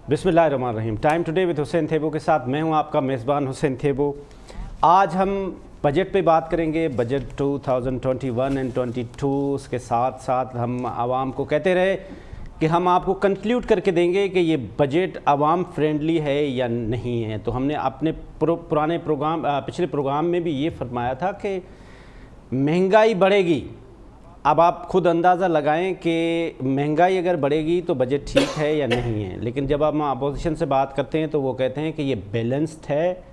बिस्मिल्लाहिर्रहमानिर्रहीम। Time today with Hussain Thebo के साथ मैं हूं आपका मेज़बान हुसैन थेबो। आज हम बजट पे बात करेंगे, बजट 2021 एंड 22 के साथ साथ हम आवाम को कहते रहे कि हम आपको कंक्लूड करके देंगे कि ये बजट आवाम फ्रेंडली है या नहीं है। तो हमने अपने पुराने प्रोग्राम पिछले प्रोग्राम में भी ये फरमाया था कि महंगाई बढ़ेगी। अब आप खुद अंदाज़ा लगाएं कि महंगाई अगर बढ़ेगी तो बजट ठीक है या नहीं है। लेकिन जब हम अपोजिशन से बात करते हैं तो वो कहते हैं कि ये बैलेंस्ड है,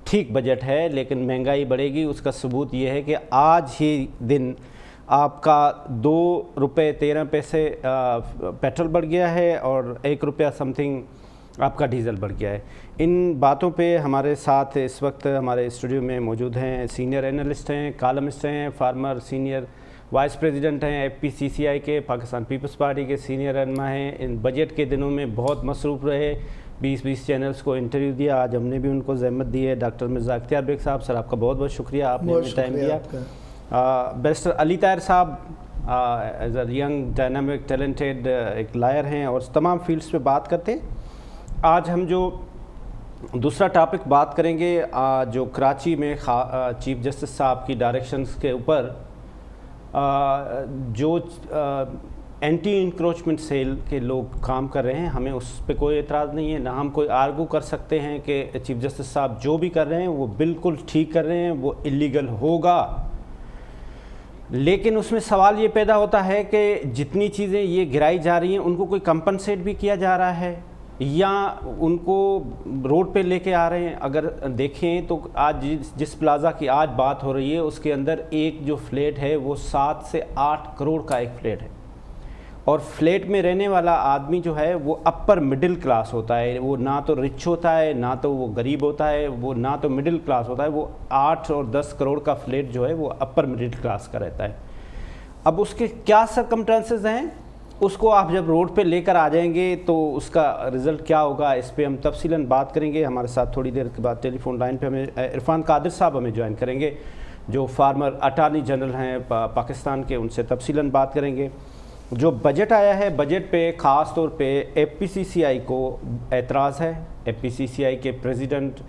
ठीक बजट है, लेकिन महंगाई बढ़ेगी। उसका सबूत ये है कि आज ही दिन आपका 2 रुपये 13 पैसे पेट्रोल बढ़ गया है और 1 रुपया समथिंग आपका डीज़ल बढ़ गया है। इन बातों पे हमारे साथ इस वक्त हमारे स्टूडियो में मौजूद हैं सीनियर एनालिस्ट हैं, कॉलमिस्ट हैं, फार्मर सीनियर वाइस प्रेसिडेंट हैं FPCCI के, पाकिस्तान पीपल्स पार्टी के सीनियर रहनुमा हैं। इन बजट के दिनों में बहुत मसरूफ़ रहे, 20 चैनल्स को इंटरव्यू दिया। आज हमने भी उनको ज़हमत दी है। डॉक्टर मिर्ज़ा अख्तियार बेग साहब, सर आपका बहुत बहुत शुक्रिया, आपने हमें टाइम दिया। Barrister Ali Tahir sahab as a young dynamic talented एक लायर हैं और तमाम फील्ड्स पे बात करते हैं। आज हम जो दूसरा टॉपिक बात करेंगे जो कराची में चीफ जस्टिस साहब की डायरेक्शंस के ऊपर जो एंटी इंक्रोचमेंट सेल के लोग काम कर रहे हैं, हमें उस पर कोई एतराज़ नहीं है। ना हम कोई आर्गू कर सकते हैं कि चीफ जस्टिस साहब जो भी कर रहे हैं वो बिल्कुल ठीक कर रहे हैं, वो इलीगल होगा। लेकिन उसमें सवाल ये पैदा होता है कि जितनी चीज़ें ये गिराई जा रही हैं उनको कोई कंपनसेट भी किया जा रहा है या उनको रोड पे लेके आ रहे हैं। अगर देखें तो आज जिस प्लाज़ा की आज बात हो रही है उसके अंदर एक जो फ्लैट है वो 7 से 8 करोड़ का एक फ्लैट है और फ्लैट में रहने वाला आदमी जो है वो अपर मिडिल क्लास होता है। वो ना तो रिच होता है, ना तो वो गरीब होता है, वो ना तो मिडिल क्लास होता है। वो 8 और 10 करोड़ का फ्लैट जो है वो अपर मिडिल क्लास का रहता है। अब उसके क्या सर्कमस्टेंसेस हैं, उसको आप जब रोड पे लेकर आ जाएंगे तो उसका रिज़ल्ट क्या होगा, इस पे हम तफसीलन बात करेंगे। हमारे साथ थोड़ी देर के बाद टेलीफोन लाइन पे हमें इरफान कादिर साहब हमें ज्वाइन करेंगे जो फार्मर अटॉर्नी जनरल हैं पाकिस्तान के, उनसे तफसीलन बात करेंगे। जो बजट आया है, बजट पे ख़ास तौर पे FPCCI को एतराज़ है। FPCCI के प्रेसिडेंट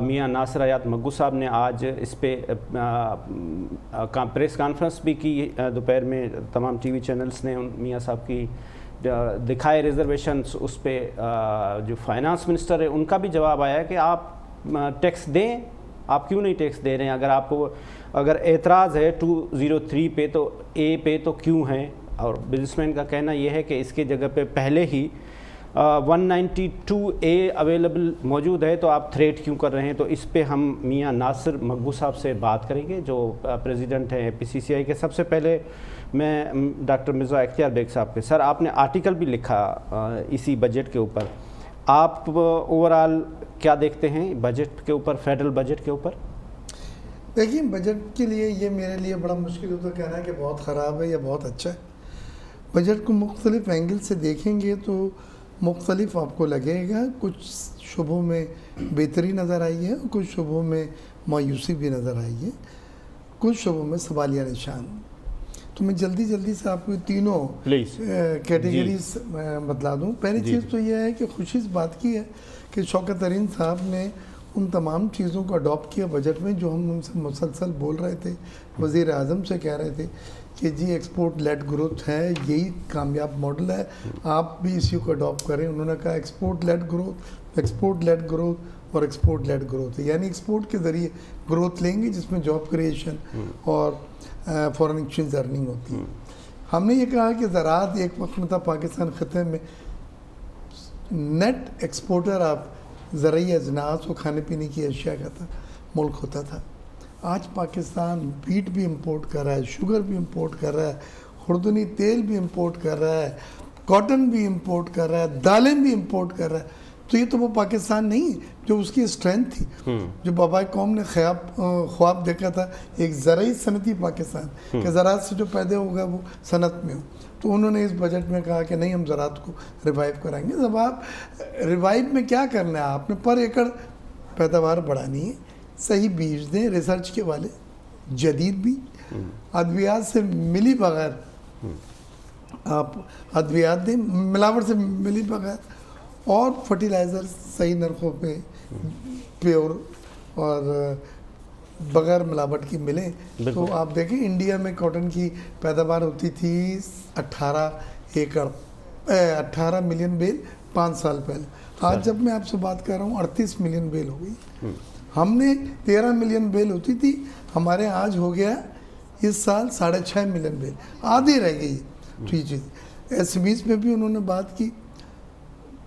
मियां नासिर हयात मग्गू साहब ने आज इस पे प्रेस कॉन्फ्रेंस भी की दोपहर में। तमाम TV चैनल्स ने मियां साहब की दिखाए रिजर्वेशंस। उस पे जो फाइनेंस मिनिस्टर है उनका भी जवाब आया कि आप टैक्स दें, आप क्यों नहीं टैक्स दे रहे हैं। अगर आपको अगर एतराज़ है 203 पे तो A पे तो क्यों है। और बिजनेसमैन का कहना यह है कि इसके जगह पे पहले ही 192A अवेलेबल मौजूद है तो आप थ्रेट क्यों कर रहे हैं। तो इस पे हम मियां नासिर मग्गू साहब से बात करेंगे जो प्रेसिडेंट हैं FPCCI के। सबसे पहले मैं डॉक्टर मिर्ज़ा अख्तियार बेग साहब के, सर आपने आर्टिकल भी लिखा इसी बजट के ऊपर, आप ओवरऑल क्या देखते हैं बजट के ऊपर, फेडरल बजट के ऊपर? देखिए, बजट के लिए ये मेरे लिए बड़ा मुश्किल होता कहना है कि बहुत ख़राब है या बहुत अच्छा है। बजट को मुख्तलिफ एंगल से देखेंगे तो मुख्तलिफ आपको लगेगा। कुछ शुबों में बेहतरी नज़र आई है, कुछ शुबों में मायूसी भी नज़र आई है, कुछ शुबों में सवालिया निशान। तो मैं जल्दी से आपको तीनों कैटेगरीज बतला दूँ। पहली चीज़ तो यह है कि खुशी इस बात की है कि शौकत तरीन साहब ने उन तमाम चीज़ों को अडॉप्ट किया बजट में जो हम उनसे मुसलसल बोल रहे थे। वज़ीर आज़म से कह रहे थे कि जी एक्सपोर्ट लेड ग्रोथ है, यही कामयाब मॉडल है, आप भी इसी को अडॉप्ट करें। उन्होंने कहा export led growth, export led growth और एक्सपोर्ट लेड ग्रोथ है, यानी एक्सपोर्ट के ज़रिए ग्रोथ लेंगे जिसमें जॉब क्रिएशन और फॉरेन एक्सचेंज अर्निंग होती है। हमने ये कहा कि ज़राअत एक वक्त में था पाकिस्तान ख़त्े में नेट एक्सपोर्टर आप ज़रूरी अजनास और खाने पीने की अशिया का था मुल्क होता था। आज पाकिस्तान वीट भी इंपोर्ट कर रहा है, शुगर भी इंपोर्ट कर रहा है, खुर्दनी तेल भी इंपोर्ट कर रहा है, कॉटन भी इंपोर्ट कर रहा है, दालें भी इंपोर्ट कर रहा है। तो ये तो वो पाकिस्तान नहीं जो उसकी स्ट्रेंथ थी, जो बाबा कौम ने ख्वाब देखा था एक ज़राई सनती पाकिस्तान के ज़राअत से जो पैदा होगा वो सनत में हो। तो उन्होंने इस बजट में कहा कि नहीं, हम ज़राअत को रिवाइव कराएंगे। जब आप रिवाइव में क्या करना है, आपने पर एकड़ पैदावार बढ़ानी है, सही बीज दें, रिसर्च के वाले जदीद भी, अद्वियात से मिली बगैर आप अद्वियात दें, मिलावट से मिली बगैर, और फर्टिलाइज़र सही नरखों पे प्योर और बगैर मिलावट की मिले। तो बिल्कुल। आप देखें इंडिया में कॉटन की पैदावार होती थी 18 मिलियन बेल 5 साल पहले। आज जब मैं आपसे बात कर रहा हूँ 38 मिलियन बेल हो गई। हमने 13 मिलियन बेल होती थी, हमारे आज हो गया इस साल 6.5 मिलियन बेल, आधी रह गई। तो ये चीज़ एसएमईज में भी उन्होंने बात की,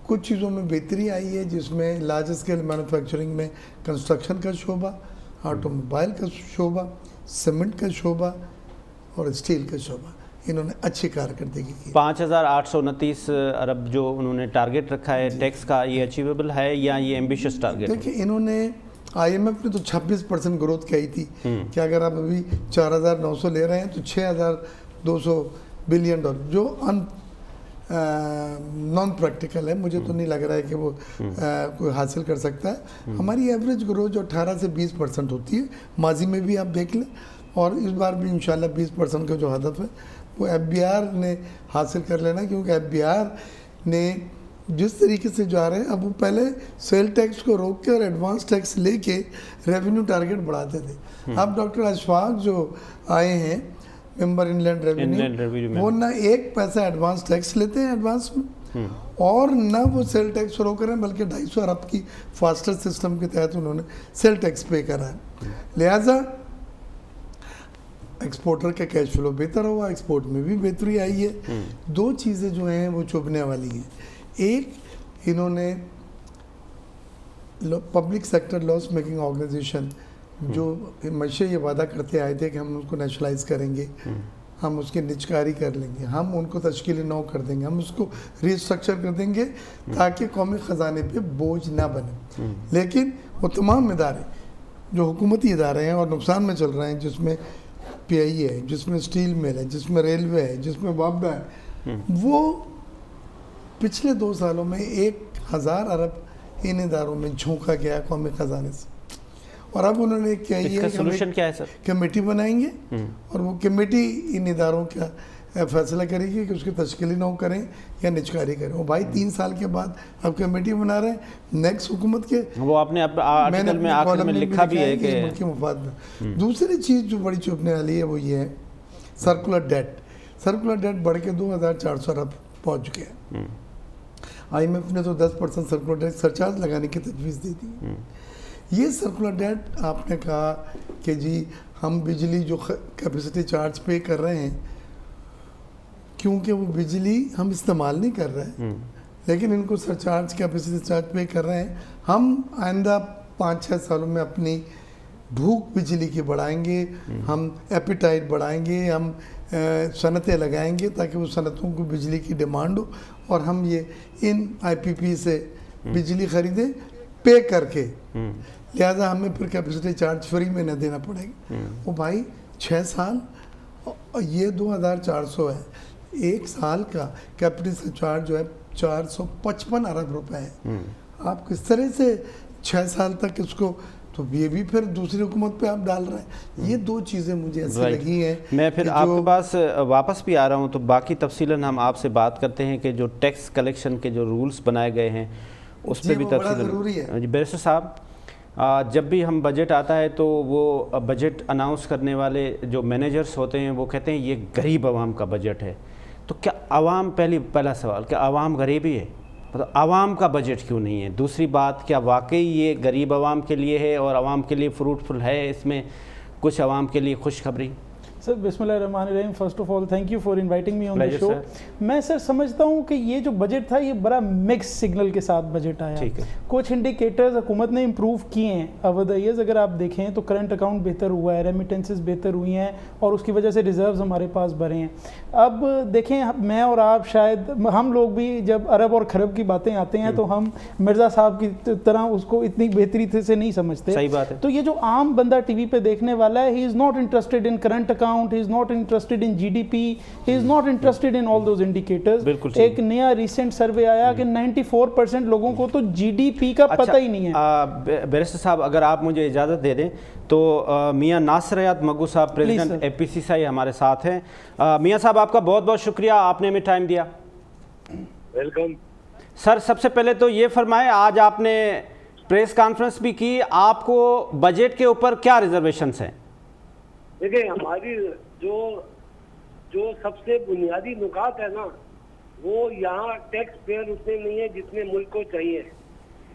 कुछ चीज़ों में बेहतरी आई है जिसमें लार्ज स्केल मैन्युफैक्चरिंग में कंस्ट्रक्शन का शोबा, ऑटोमोबाइल का शोबा, सीमेंट का शोबा और स्टील का शोबा, इन्होंने अच्छी कारकर्दगी की। 5,829 अरब जो उन्होंने टारगेट रखा है टैक्स का, ये अचीवेबल है या ये एम्बिशियस टारगेट है? देखिए इन्होंने IMF ने तो 26% ग्रोथ कही थी कि अगर आप अभी 4,900 ले रहे हैं तो 6,200 बिलियन डॉलर, जो नॉन प्रैक्टिकल है, मुझे तो नहीं लग रहा है कि वो कोई हासिल कर सकता है। हमारी एवरेज ग्रोथ जो 18 से 20% होती है, माजी में भी आप देख लें, और इस बार भी इंशाल्लाह 20% का जो हदफ है वो FBR ने हासिल कर लेना, क्योंकि FBR ने जिस तरीके से जा रहे हैं, अब वो पहले सेल टैक्स को रोक के और एडवांस टैक्स लेके रेवेन्यू टारगेट बढ़ाते थे। अब डॉक्टर अशफाक जो आए हैं मेंबर इनलैंड रेवेन्यू, वो ना 1 पैसा एडवांस टैक्स लेते हैं एडवांस में, और ना वो सेल टैक्स रोक रहे हैं, बल्कि 250 अरब की फास्टर सिस्टम के तहत उन्होंने सेल टैक्स पे करा है। लिहाजा एक्सपोर्टर का कैश फ्लो बेहतर हुआ, एक्सपोर्ट में भी बेहतरी आई है। 2 चीज़ें जो हैं वो चुभने वाली हैं। एक, इन्होंने public sector loss making organisation जो हमेशा ये वादा करते आए थे कि हम उसको नेशनलाइज करेंगे, हम उसकी निजकारी कर लेंगे, हम उनको तश्कील नौ कर देंगे, हम उसको रिस्ट्रक्चर कर देंगे ताकि कौमी ख़जाने पे बोझ ना बने। लेकिन वो तमाम इदारे जो हुकूमती इदारे हैं और नुकसान में चल रहे हैं, जिसमें PIE है, जिसमें स्टील मिल है, जिसमें रेलवे है, जिसमें वापडा है, वो पिछले 2 सालों में 1,000 अरब इन इदारों में झोंका गया कौमी खजाने से। और अब उन्होंने क्या इसका सोल्यूशन क्या है सर? कमेटी बनाएंगे और वो कमेटी इन इदारों का फैसला करेगी कि उसकी तश्कीली नौ करें या निजकारी करें। वो भाई 3 साल के बाद अब कमेटी बना रहे हैं नेक्स्ट हुकूमत के। वो आपने आर्टिकल में आखिर में लिखा भी है कि मुल्क के मुफाद में। दूसरी चीज़ जो बड़ी चुभने वाली है वो ये है सर्कुलर डेट। सर्कुलर डेट बढ़ के 2,400 अरब पहुँच गया। IMF ने तो 10% सर्कुलर डेट सरचार्ज लगाने की तजवीज़ दी थी। ये सर्कुलर डेट आपने कहा कि जी हम बिजली जो कैपेसिटी चार्ज पे कर रहे हैं, क्योंकि वो बिजली हम इस्तेमाल नहीं कर रहे हैं, लेकिन इनको सरचार्ज कैपेसिटी चार्ज पे कर रहे हैं। हम आइंदा 5-6 सालों में अपनी भूख बिजली की बढ़ाएंगे, हम एपिटाइट बढ़ाएंगे, हम सनतें लगाएंगे ताकि वो सनतों को बिजली की डिमांड हो और हम ये इन IPP से बिजली खरीदें पे करके। लिहाजा हमें फिर कैपेसिटी चार्ज फ्री में न देना पड़ेगा। वो भाई 6 साल ये 2,400 है, 1 साल का कैपेसिटी चार्ज जो है 455 अरब रुपए है। आप किस तरह से 6 साल तक इसको, तो ये भी फिर दूसरी हुकूमत पे आप डाल रहे हैं। ये 2 चीज़ें मुझे ऐसी लगी हैं। मैं फिर आपके पास वापस भी आ रहा हूँ, तो बाकी तफसीलन हम आपसे बात करते हैं कि जो टैक्स कलेक्शन के जो रूल्स बनाए गए हैं उस पर भी ज़रूरी है। जी बैरिस्टर साहब, जब भी हम बजट आता है तो वो बजट अनाउंस करने वाले जो मैनेजर्स होते हैं वो कहते हैं ये गरीब आवाम का बजट है। तो क्या आवाम, पहला सवाल, क्या आवाम गरीब ही है? मतलब आवाम का बजट क्यों नहीं है? दूसरी बात, क्या वाकई ये गरीब आवाम के लिए है और आवाम के लिए फ्रूटफुल है? इसमें कुछ आवाम के लिए खुशखबरी? सर बिस्मिल्लाहिर्रहमानिर्रहीम, first of all thank you for inviting me on the show. मैं सर समझता हूँ कि ये जो बजट था ये बड़ा मिक्स सिग्नल के साथ बजट आया। ठीक है। कुछ इंडिकेटर्स हुकूमत ने इम्प्रूव किए हैं ओवर द ईयर्स। अगर आप देखें तो करंट अकाउंट बेहतर हुआ है, रेमिटेंसेस बेहतर हुई हैं और उसकी वजह से रिजर्व्स हमारे पास बढ़े हैं। अब देखें, मैं और आप शायद हम लोग भी जब अरब और खरब की बातें आते हैं तो हम मिर्ज़ा साहब की तरह उसको इतनी बेहतरी से नहीं समझते। सही बात है। तो ये जो आम बंदा टीवी पे देखने वाला है, he is not interested in current account, he is not interested in GDP, he is not interested in all those indicators। एक नया रिसेंट सर्वे आया कि 94% लोगों को तो GDP का पता ही नहीं है। बैरिस्टर साहब, अगर आप मुझे इजाज़त दे दें तो मियां नासर मग्गू साहब, प्रेसिडेंट APCCI हमारे साथ हैं। मियां साहब, आपका बहुत बहुत शुक्रिया, आपने हमें टाइम दिया। वेलकम। सर सबसे पहले तो ये फरमाएं, आज आपने प्रेस कॉन्फ्रेंस भी की, आपको बजट के ऊपर क्या रिजर्वेशंस हैं? देखिए, हमारी जो जो सबसे बुनियादी नुकात है ना, वो यहाँ टैक्स पेयर उतने नहीं है जितने मुल्क को चाहिए।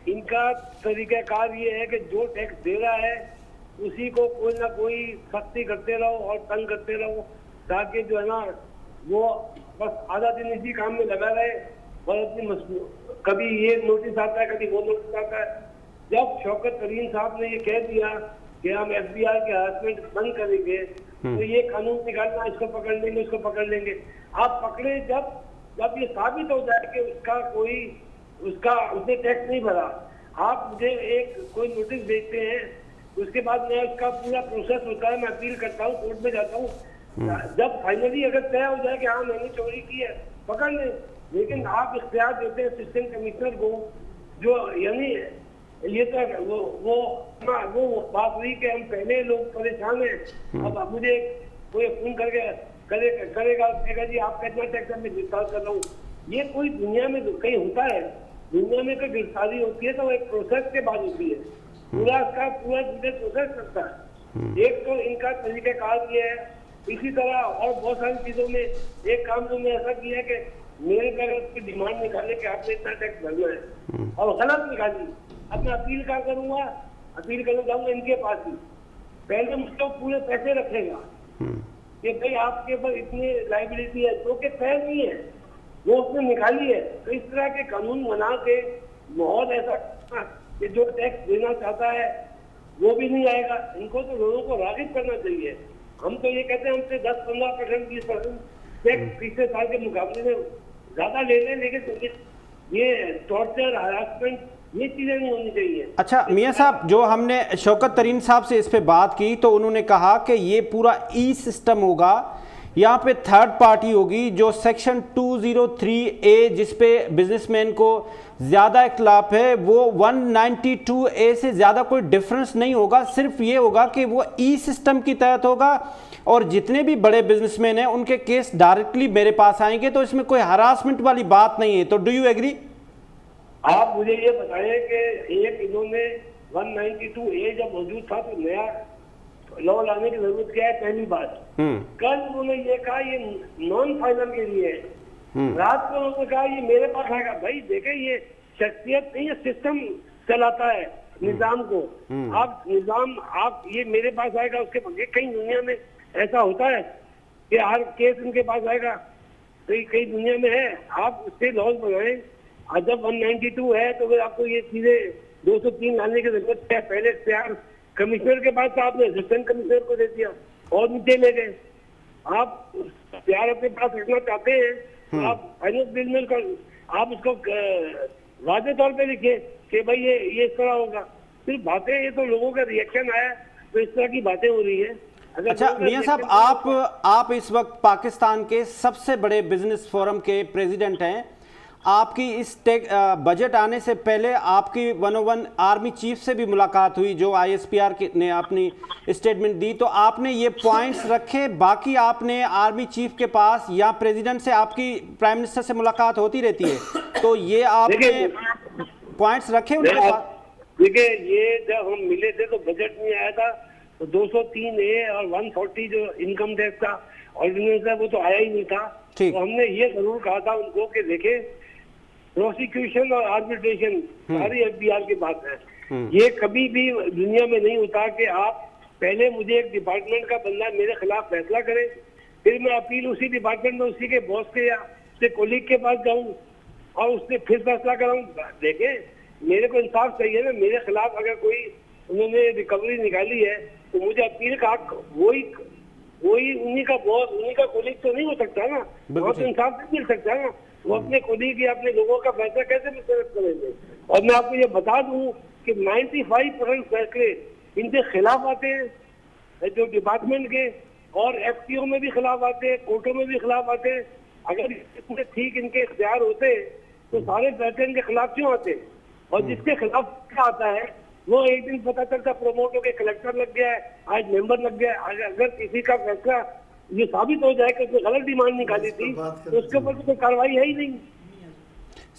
इनका तरीक़ाकार ये है कि जो टैक्स दे रहा है उसी को कोई ना कोई सख्ती करते रहो और तंग करते रहो, ताकि जो है ना वो बस आधा दिन इसी काम में लगा रहे और अपनी कभी ये नोटिस आता है, कभी वो नोटिस आता है। जब शौकत तरीन साहब ने ये कह दिया कि हम FBI के हरासमेंट बंद करेंगे, तो ये कानून निकालना, इसको पकड़ लेंगे, इसको पकड़ लेंगे। आप पकड़े जब ये साबित हो जाए कि उसने टैक्स नहीं भरा, आप मुझे कोई नोटिस भेजते हैं, उसके बाद मैं उसका पूरा प्रोसेस होता है, मैं अपील करता हूँ, कोर्ट में जाता हूँ। जब फाइनली अगर तय हो जाए कि हाँ मैंने चोरी की है, पकड़ ले। लेकिन आप इख्तियार देते हैं असिस्टेंट कमिश्नर को, जो यानी ये तो वो बात हुई कि हम पहले लोग परेशान हैं, अब मुझे कोई फोन करके करेगा जी आपका इतना टैक्स मैं गिरफ्तार कर रहा हूँ। ये कोई दुनिया में कहीं होता है? दुनिया में कोई गिरफ्तारी होती है तो वो एक प्रोसेस के बाद होती है, पूरा प्रोसेस करता है। एक तो इनका तरीक़ाकार ये है। इसी तरह और बहुत सारी चीजों में एक काम जो मैं ऐसा किया है कि मेरे पर उसकी डिमांड निकाले कि आपने इतना टैक्स भरना है और गलत निकाली। अब मैं अपील क्या करूंगा? अपील करने जाऊंगा इनके पास ही, पहले मुझको पूरे पैसे रखेगा कि भाई आपके ऊपर इतनी लाइबिलिटी है, जो कि तय नहीं है, वो उसने निकाली है। तो इस तरह के कानून बना के माहौल ऐसा कि जो टैक्स देना चाहता है वो भी नहीं आएगा। इनको तो लोगों को राग़िब करना चाहिए। हम तो ये कहते हैं हमसे 10-15%, 20% टैक्स पिछले साल के मुकाबले में ज्यादा ले लें, लेकिन ये टॉर्चर, हरासमेंट, ये चीजें नहीं होनी चाहिए। अच्छा मियां साहब, जो हमने शौकत तरीन साहब से इस पे बात की तो उन्होंने कहा कि ये पूरा ई सिस्टम होगा, यहाँ पे थर्ड पार्टी होगी जो सेक्शन 203A जिस पे बिजनेसमैन को ज़्यादा इख्तिलाफ है, वो 192A से ज़्यादा कोई डिफरेंस नहीं होगा। सिर्फ ये होगा कि वो ई सिस्टम की तहत होगा और जितने भी बड़े बिजनेसमैन हैं उनके केस डायरेक्टली मेरे पास आएंगे, तो इसमें कोई हरासमेंट वाली बात नहीं है। तो डू यू एग्री? आप मुझे ये बताएं कि एक इन्होंने 192A जब मौजूद था तो नया लॉ लाने की जरूरत क्या है? पहली बात, कल उन्होंने ये कहा ये नॉन फाइनल के लिए है, रात को उन्होंने कहा ये मेरे पास आएगा। भाई देखे, ये शख्सियत नहीं, ये सिस्टम चलाता है निजाम को। आप निजाम, आप ये मेरे पास आएगा, उसके बाद कहीं दुनिया में ऐसा होता है कि हर केस उनके पास आएगा? कई दुनिया में है। आप उससे लॉज बनाए। जब 192 है तो फिर आपको ये चीजें 203 लाने की जरूरत है। पहले इख्तियार कमिश्नर के पास था, आपने असिस्टेंट कमिश्नर को दे दिया और नीचे ले गए। आप इख्तियार अपने पास रखना चाहते हैं, आप फाइनेंस बिल में आप उसको वादे तौर पे लिखिए कि भाई ये इस तरह होगा। सिर्फ बातें, ये तो लोगों का रिएक्शन आया तो इस तरह की बातें हो रही है। अच्छा मियां साहब, आप इस वक्त पाकिस्तान के सबसे बड़े बिजनेस फोरम के प्रेसिडेंट हैं। आपकी इस बजट आने से पहले आपकी 101 आर्मी चीफ से भी मुलाकात हुई, जो ISPR ने अपनी स्टेटमेंट दी, तो आपने ये पॉइंट्स रखे। बाकी आपने आर्मी चीफ के पास या प्रेसिडेंट से, आपकी प्राइम मिनिस्टर से मुलाकात होती रहती है, तो ये आपने पॉइंट्स रखे उनके पास? देखिए, ये जब हम मिले थे तो बजट में आया था, तो 203A और 140 जो इनकम टैक्स का ऑर्डिनेंस है वो तो आया ही नहीं था। तो हमने ये जरूर कहा था उनको कि देखे, प्रोसिक्यूशन और आर्बिट्रेशन सारी FBI की बात है। ये कभी भी दुनिया में नहीं होता कि आप पहले मुझे एक डिपार्टमेंट का बंदा मेरे खिलाफ फैसला करे, फिर मैं अपील उसी डिपार्टमेंट में उसी के बॉस के या उसके कोलीग के पास जाऊं और उससे फिर फैसला कराऊं। देखे, मेरे को इंसाफ चाहिए ना। मेरे खिलाफ अगर कोई उन्होंने रिकवरी निकाली है तो मुझे अपील का वही उन्हीं का बॉस, उन्हीं का कोलीग तो नहीं हो सकता ना, वहाँ तो इंसाफ नहीं मिल सकता ना। वो अपने कोलीग या अपने लोगों का फैसला कैसे मुस्तरद करेंगे? और मैं आपको ये बता दूं कि 95% फैसले इनके खिलाफ आते हैं, जो डिपार्टमेंट के, और FTO में भी खिलाफ आते हैं, कोर्टों में भी खिलाफ आते हैं। अगर इसमें ठीक इनके इख्तियार होते तो सारे फैसले इनके खिलाफ क्यों आते? और जिसके खिलाफ क्या आता है वो एक दिन पता चलता प्रमोट होकर कलेक्टर लग गया है, आज मेंबर लग गया है। अगर किसी का फैसला ये साबित हो जाए कि उसने गलत डिमांड निकाली थी तो उसके ऊपर तो कोई कार्रवाई है ही नहीं।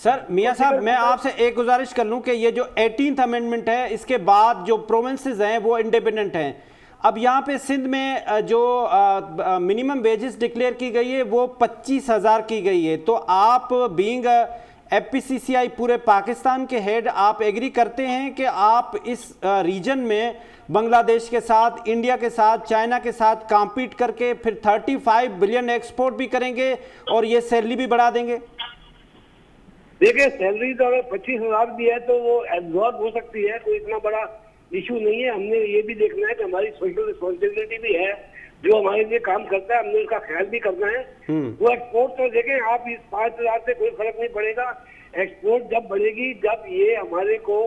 सर मियां साहब, मैं आपसे एक गुजारिश कर लूं कि ये जो 18th अमेंडमेंट है, इसके बाद जो प्रोविंसेस हैं वो इंडिपेंडेंट हैं। अब यहाँ पे सिंध में जो मिनिमम वेजेस डिक्लेयर की गई है वो 25,000 की गई है। तो आप बीइंग एफपीसीसीआई पूरे पाकिस्तान के हेड, आप एग्री करते हैं कि आप इस रीजन में बांग्लादेश के साथ, इंडिया के साथ, चाइना के साथ कॉम्पीट करके फिर 35 बिलियन एक्सपोर्ट भी करेंगे और ये सैलरी भी बढ़ा देंगे? देखिए, सैलरी तो अगर 25,000 भी है तो वो एब्जॉर्ब हो सकती है, कोई इतना बड़ा इशू नहीं है। हमने ये भी देखना है कि हमारी सोशल रिस्पॉन्सिबिलिटी भी है, जो हमारे लिए काम करता है हमने उसका ख्याल भी करना है। वो एक्सपोर्ट तो देखें आप, इस 5,000 से कोई फर्क नहीं पड़ेगा। एक्सपोर्ट जब बढ़ेगी, जब ये हमारे को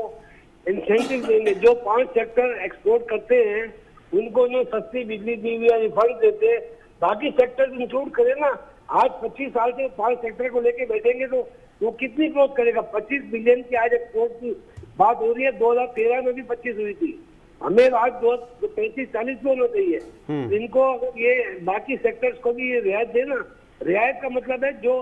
इंसेंटिव देंगे। जो 5 सेक्टर एक्सपोर्ट करते हैं उनको जो सस्ती बिजली दी हुई है, रिफंड देते, बाकी सेक्टर इंक्लूड करें ना। आज 25 साल से 5 सेक्टर को लेके बैठेंगे तो वो कितनी ग्रोथ करेगा? 25 बिलियन की आज एक्सपोर्ट की बात हो रही है। 2013 में भी 25 हुई थी। हमें आज 35-40 में होना चाहिए। इनको अगर ये बाकी सेक्टर्स को भी ये रियायत देना, रियायत का मतलब है जो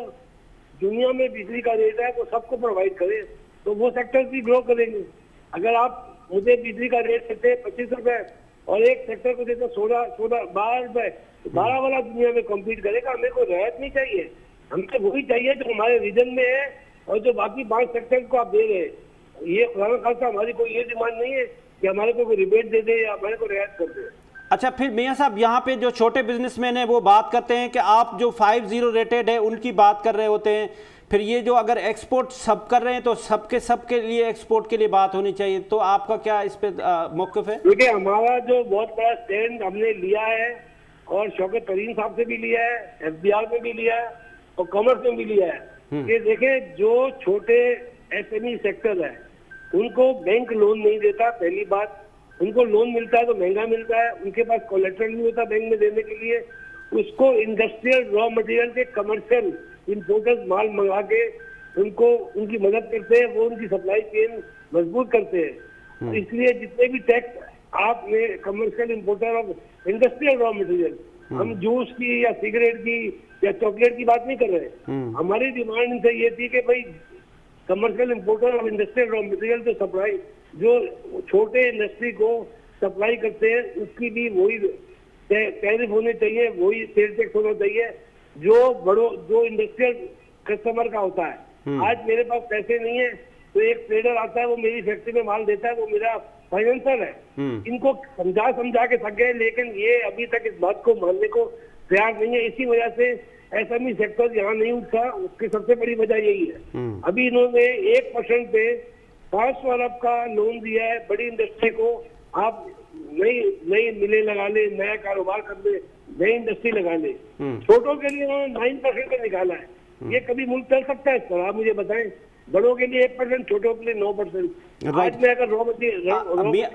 दुनिया में बिजली का रेट है वो सबको प्रोवाइड करे, तो वो सेक्टर्स भी ग्रो करेंगे। अगर आप मुझे बिजली का रेट देते 25 रुपए और एक सेक्टर को देते 12 रुपए, 12 वाला दुनिया में कम्पीट करेगा। हमें कोई रियायत नहीं चाहिए, हमसे वही चाहिए जो हमारे रीजन में है और जो बाकी 5 सेक्टर को आप दे रहे हैं। ये खुदा खासा हमारी कोई ये डिमांड नहीं है कि हमारे को रिबेट दे दे या हमारे को रियायत कर दे। अच्छा, फिर मियां साहब यहाँ पे जो छोटे बिजनेसमैन हैं वो बात करते हैं कि आप जो 50 रेटेड है उनकी बात कर रहे होते हैं। फिर ये जो अगर एक्सपोर्ट सब कर रहे हैं तो सबके लिए एक्सपोर्ट के लिए बात होनी चाहिए। तो आपका क्या इस पे मौक़िफ़ है? देखिए, हमारा जो बहुत बड़ा स्टैंड हमने लिया है और शौकत तरीन साहब से भी लिया है, एफबीआर में भी लिया है और कॉमर्स में भी लिया है कि देखें जो छोटे एसएमई सेक्टर है उनको बैंक लोन नहीं देता। पहली बात, उनको लोन मिलता है तो महंगा मिलता है, उनके पास कोलेट्रल नहीं होता बैंक में देने के लिए। उसको इंडस्ट्रियल रॉ मटेरियल के कमर्शियल इंपोर्टर्स माल मंगा के उनको उनकी मदद करते हैं, वो उनकी सप्लाई चेन मजबूत करते हैं। इसलिए जितने भी टैक्स आपने commercial importer of industrial raw material, हम जूस की या सिगरेट की या चॉकलेट की बात नहीं कर रहे। हमारी डिमांड इनसे ये थी कि भाई commercial importer of industrial raw material जो सप्लाई, जो छोटे इंडस्ट्री को सप्लाई करते हैं उसकी भी वही टैरिफ होने चाहिए, वही सेल टैक्स होना चाहिए जो इंडस्ट्रियल कस्टमर का होता है। आज मेरे पास पैसे नहीं है तो एक ट्रेडर आता है, वो मेरी फैक्ट्री में माल देता है, वो मेरा फाइनेंसर है। इनको समझा के थक गए, लेकिन ये अभी तक इस बात को मानने को तैयार नहीं है। इसी वजह से एसएमई सेक्टर यहाँ नहीं उठता, उसकी सबसे बड़ी वजह यही है। अभी इन्होंने 1% पे 500 अरब का लोन दिया है बड़ी इंडस्ट्री को। आप नई मिलें लगा ले, नया कारोबार कर ले, नई इंडस्ट्री लगा ले। छोटों के लिए उन्होंने 9% पे निकाला है। ये कभी मुल्क चल सकता है इस पर? आप मुझे बताएं। बड़ों के लिए 1%, छोटों के लिए 9%। आज में अगर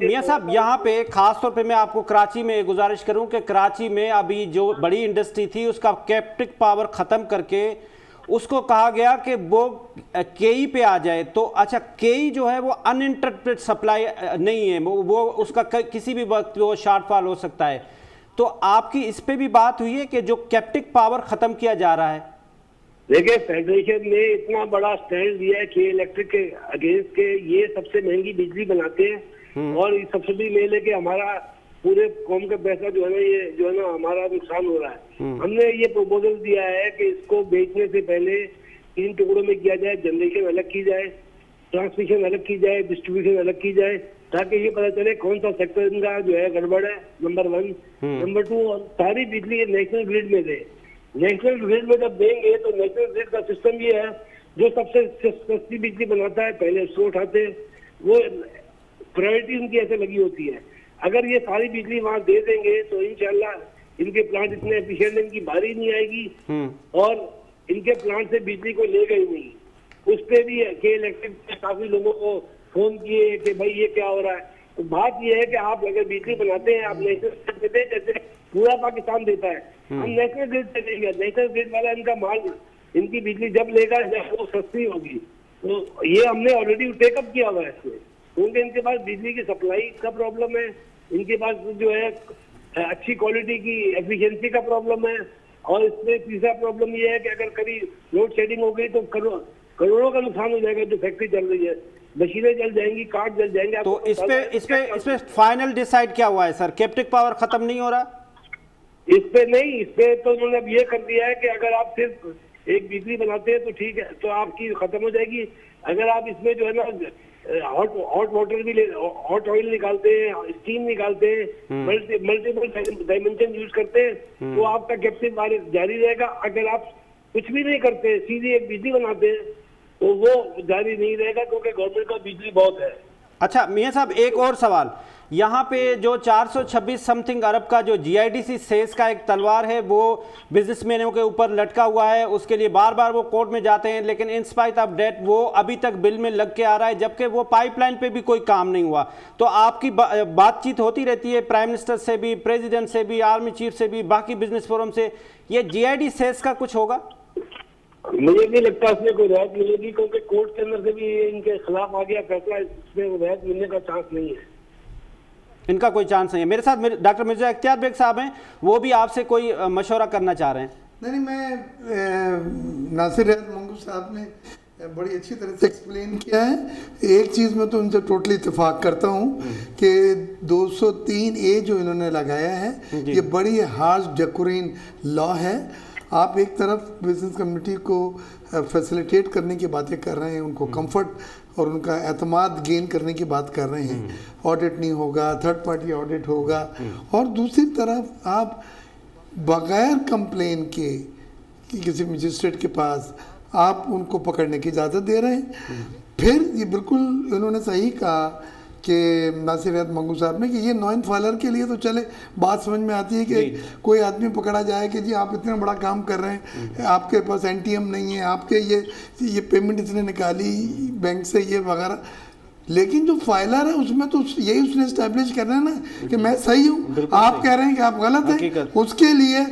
मियां साहब यहाँ पे खास तौर पे मैं आपको कराची में गुजारिश करूं कि कराची में अभी जो बड़ी इंडस्ट्री थी उसका कैप्टिव पावर ख़त्म करके उसको कहा गया कि वो केई पे आ जाए। तो अच्छा, केई जो है वो अनइंटरप्टेड सप्लाई नहीं है, वो उसका किसी भी वक्त वो शॉर्टफॉल हो सकता है। तो आपकी इस पे भी बात हुई है कि जो कैप्टिव पावर ख़त्म किया जा रहा है? देखिए, फेडरेशन ने इतना बड़ा स्टैंड लिया है कि इलेक्ट्रिक के अगेंस्ट के ये सबसे महंगी बिजली बनाते हैं और सब्सिडी ले लेके हमारा पूरे कौम का पैसा जो है ना, ये जो है ना हमारा नुकसान हो रहा है। हमने ये प्रपोजल दिया है कि इसको बेचने से पहले 3 टुकड़ों में किया जाए। जनरेशन अलग की जाए, ट्रांसमिशन अलग की जाए, डिस्ट्रीब्यूशन अलग की जाए, ताकि ये पता चले कौन सा सेक्टर इनका जो है गड़बड़ है, नंबर 1। नंबर 2, सारी बिजली नेशनल ग्रिड में दे। नेशनल ग्रिड में जब देंगे तो नेशनल ग्रिड का सिस्टम ये है, जो सबसे सस्ती बिजली बनाता है पहले उसको उठाते हैं, वो प्रायोरिटी उनकी ऐसे लगी होती है। अगर ये सारी बिजली वहां दे देंगे तो इंशाल्लाह इनके प्लांट इतने एफिशिएंट, इनकी बारी नहीं आएगी और इनके प्लांट से बिजली को लेगा ही नहीं। उस पे भी के इलेक्ट्रिक काफी लोगों को फोन किए कि भाई ये क्या हो रहा है। तो बात ये है कि आप अगर बिजली बनाते हैं, आप नेशनल ग्रिड देते हैं जैसे पूरा पाकिस्तान देता है, हम नेशनल ग्रिड से देंगे। नेशनल ग्रिड वाला इनका माल, इनकी बिजली जब लेगा वो सस्ती होगी। तो ये हमने ऑलरेडी टेकअप किया हुआ है इसमें, क्योंकि इनके पास बिजली की सप्लाई का प्रॉब्लम है, इनके पास जो है अच्छी क्वालिटी की एफिशिएंसी का प्रॉब्लम है और इसमें तीसरा प्रॉब्लम ये है कि अगर कभी लोड शेडिंग हो गई तो करोड़ों का नुकसान हो जाएगा। जो फैक्ट्री चल रही है, मशीनें जल जाएंगी, कार्ड जल जाएंगे। तो इस पे फाइनल डिसाइड क्या हुआ है सर? कैप्टिव पावर खत्म नहीं हो रहा इस पे नहीं, इस पे तो उन्होंने अब ये कर दिया है कि अगर आप सिर्फ एक बिजली बनाते हैं तो ठीक है, तो आपकी खत्म हो जाएगी। अगर आप इसमें जो है ना हॉट वाटर भी हॉट ऑयल निकालते हैं, स्टीम निकालते हैं, मल्टीपल डायमेंशन यूज करते हैं, तो आपका कैप्टिव पावर जारी रहेगा। अगर आप कुछ भी नहीं करते, सीधी एक बिजली बनाते हैं, तो वो जारी नहीं रहेगा, क्योंकि गवर्नमेंट का बिजली बहुत है। अच्छा मियां साहब, एक और सवाल, यहाँ पे जो 426 समथिंग अरब का जो जीआईडीसी सेस का एक तलवार है वो बिजनेसमैनों के ऊपर लटका हुआ है, उसके लिए बार बार वो कोर्ट में जाते हैं, लेकिन इन स्पाइट ऑफ डेट वो अभी तक बिल में लग के आ रहा है, जबकि वो पाइपलाइन पे भी कोई काम नहीं हुआ। तो आपकी बातचीत होती रहती है प्राइम मिनिस्टर से भी, प्रेसिडेंट से भी, आर्मी चीफ से भी, बाकी बिजनेस फोरम से, ये जीआईडी सेस का कुछ होगा? मुझे नहीं लगता इसमें कोई राहत मिलेगी, क्योंकि कोर्ट के अंदर से भी इनके खिलाफ आ गया फैसला, इसमें राहत मिलने का चांस नहीं है। इनका कोई चांस नहीं है। मेरे साथ डॉक्टर मिर्जा इख्तियार बेग साहब हैं, वो भी आपसे कोई मशवरा करना चाह रहे हैं। नहीं, मैं नासिर रियाज मंगू साहब ने बड़ी अच्छी तरह से एक्सप्लेन किया है। एक चीज़ में तो उनसे टोटली इत्तेफाक करता हूँ कि 203A जो इन्होंने लगाया है, ये बड़ी हार्श डेकोरेन लॉ है। आप एक तरफ बिजनेस कम्युनिटी को फैसिलिटेट करने की बातें कर रहे हैं, उनको कंफर्ट और उनका एतमाद गेन करने की बात कर रहे हैं, ऑडिट नहीं होगा, थर्ड पार्टी ऑडिट होगा, और दूसरी तरफ आप बगैर कंप्लेन के कि किसी मजिस्ट्रेट के पास आप उनको पकड़ने की इजाज़त दे रहे हैं। फिर ये बिल्कुल इन्होंने सही कहा कि नासिर रियाज मंगू साहब ने कि ये नॉन फाइलर के लिए तो चले बात समझ में आती है कि कोई आदमी पकड़ा जाए कि जी आप इतना बड़ा काम कर रहे हैं, आपके पास एनटीएम नहीं है, आपके ये पेमेंट इसने निकाली बैंक से, ये वगैरह। लेकिन जो फाइलर है उसमें तो यही उसने इस्टेब्लिश करना है ना कि मैं सही हूँ, आप कह रहे हैं कि आप गलत हैं। उसके लिए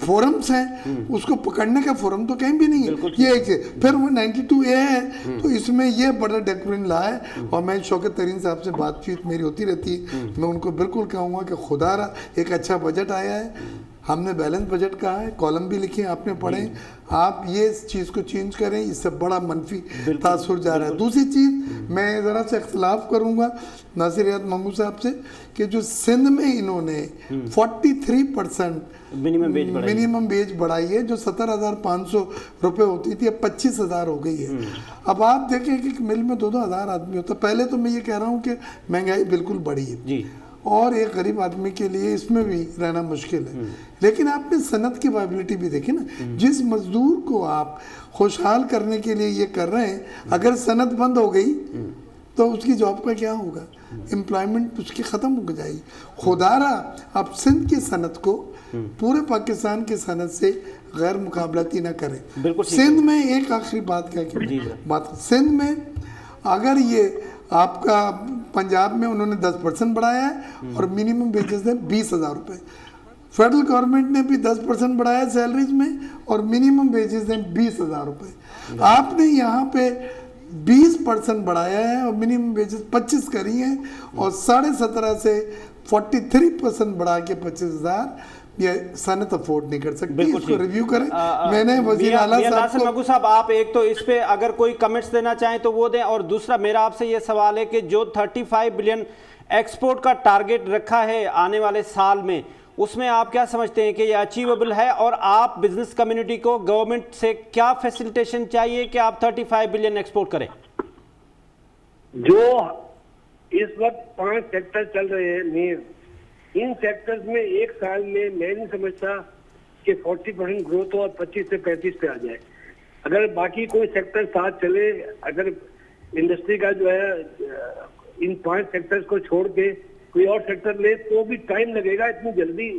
फोरम्स हैं, उसको पकड़ने का फोरम तो कहीं भी नहीं है। ये एक फिर वो 92A है, तो इसमें ये बड़ा डेकोरेन ला है। और मैं शौकत तरीन साहब से बातचीत मेरी होती रहती है, मैं उनको बिल्कुल कहूँगा कि खुदारा एक अच्छा बजट आया है, हमने बैलेंस बजट कहा है, कॉलम भी लिखे आपने पढ़े, आप ये इस चीज़ को चेंज करें, इससे बड़ा मनफी तासुर जा रहा है। दूसरी चीज़ मैं ज़रा सा इख्तलाफ करूँगा नासिर रियाज मंगू साहब से कि जो सिंध में इन्होंने 43% मिनिमम वेज बढ़ाई है, जो 17,500 रुपये होती थी अब 25,000 हो गई है। अब आप देखें कि मिल में 2-2 हज़ार आदमी होता है। पहले तो मैं ये कह रहा हूँ कि महंगाई बिल्कुल बढ़ी है जी, और एक गरीब आदमी के लिए इसमें भी रहना मुश्किल है। लेकिन आपने सनत की वायबिलिटी भी देखी ना, जिस मजदूर को आप खुशहाल करने के लिए ये कर रहे हैं, अगर सनत बंद हो गई तो उसकी जॉब का क्या होगा? एम्प्लॉयमेंट उसकी ख़त्म हो जाएगी। खुदारा आप सिंध की सनत को पूरे पाकिस्तान की सनत से गैर मुकाबलती ना करें। सिंध में एक आखिरी बात बात सिंध में अगर ये आपका पंजाब में उन्होंने 10% बढ़ाया है और मिनिमम वेजेस है 20,000 रुपये। फेडरल गवर्नमेंट ने भी 10% बढ़ाया सैलरीज में और मिनिमम वेजेस हैं 20,000 रुपये। आपने यहाँ पे 20% बढ़ाया है और मिनिमम वेजेस 25 करी हैं, और 17.5 से 43% बढ़ा के 25,000 ये सनत अफोर्ड नहीं कर सकती। इसको रिव्यू करें। मैंने वज़ीर आला साहब आप एक तो इस पे अगर कोई कमेंट्स देना चाहें तो वो दें, और दूसरा मेरा आपसे ये सवाल है कि जो 35 बिलियन एक्सपोर्ट का टारगेट रखा है आने वाले साल में, उसमें आप क्या समझते हैं कि ये अचीवेबल है, और आप बिजनेस कम्युनिटी को गवर्नमेंट से क्या फैसिलिटेशन चाहिए कि आप 35 बिलियन एक्सपोर्ट करें? जो इस वक्त 5 सेक्टर चल रहे हैं मेन, इन सेक्टर्स में एक साल में मैं नहीं समझता कि 40% ग्रोथ हो और 25 से 35 पे आ जाए। अगर बाकी कोई सेक्टर साथ चले, अगर इंडस्ट्री का जो है इन 5 सेक्टर्स को छोड़ के कोई और सेक्टर ले तो भी टाइम लगेगा। इतनी जल्दी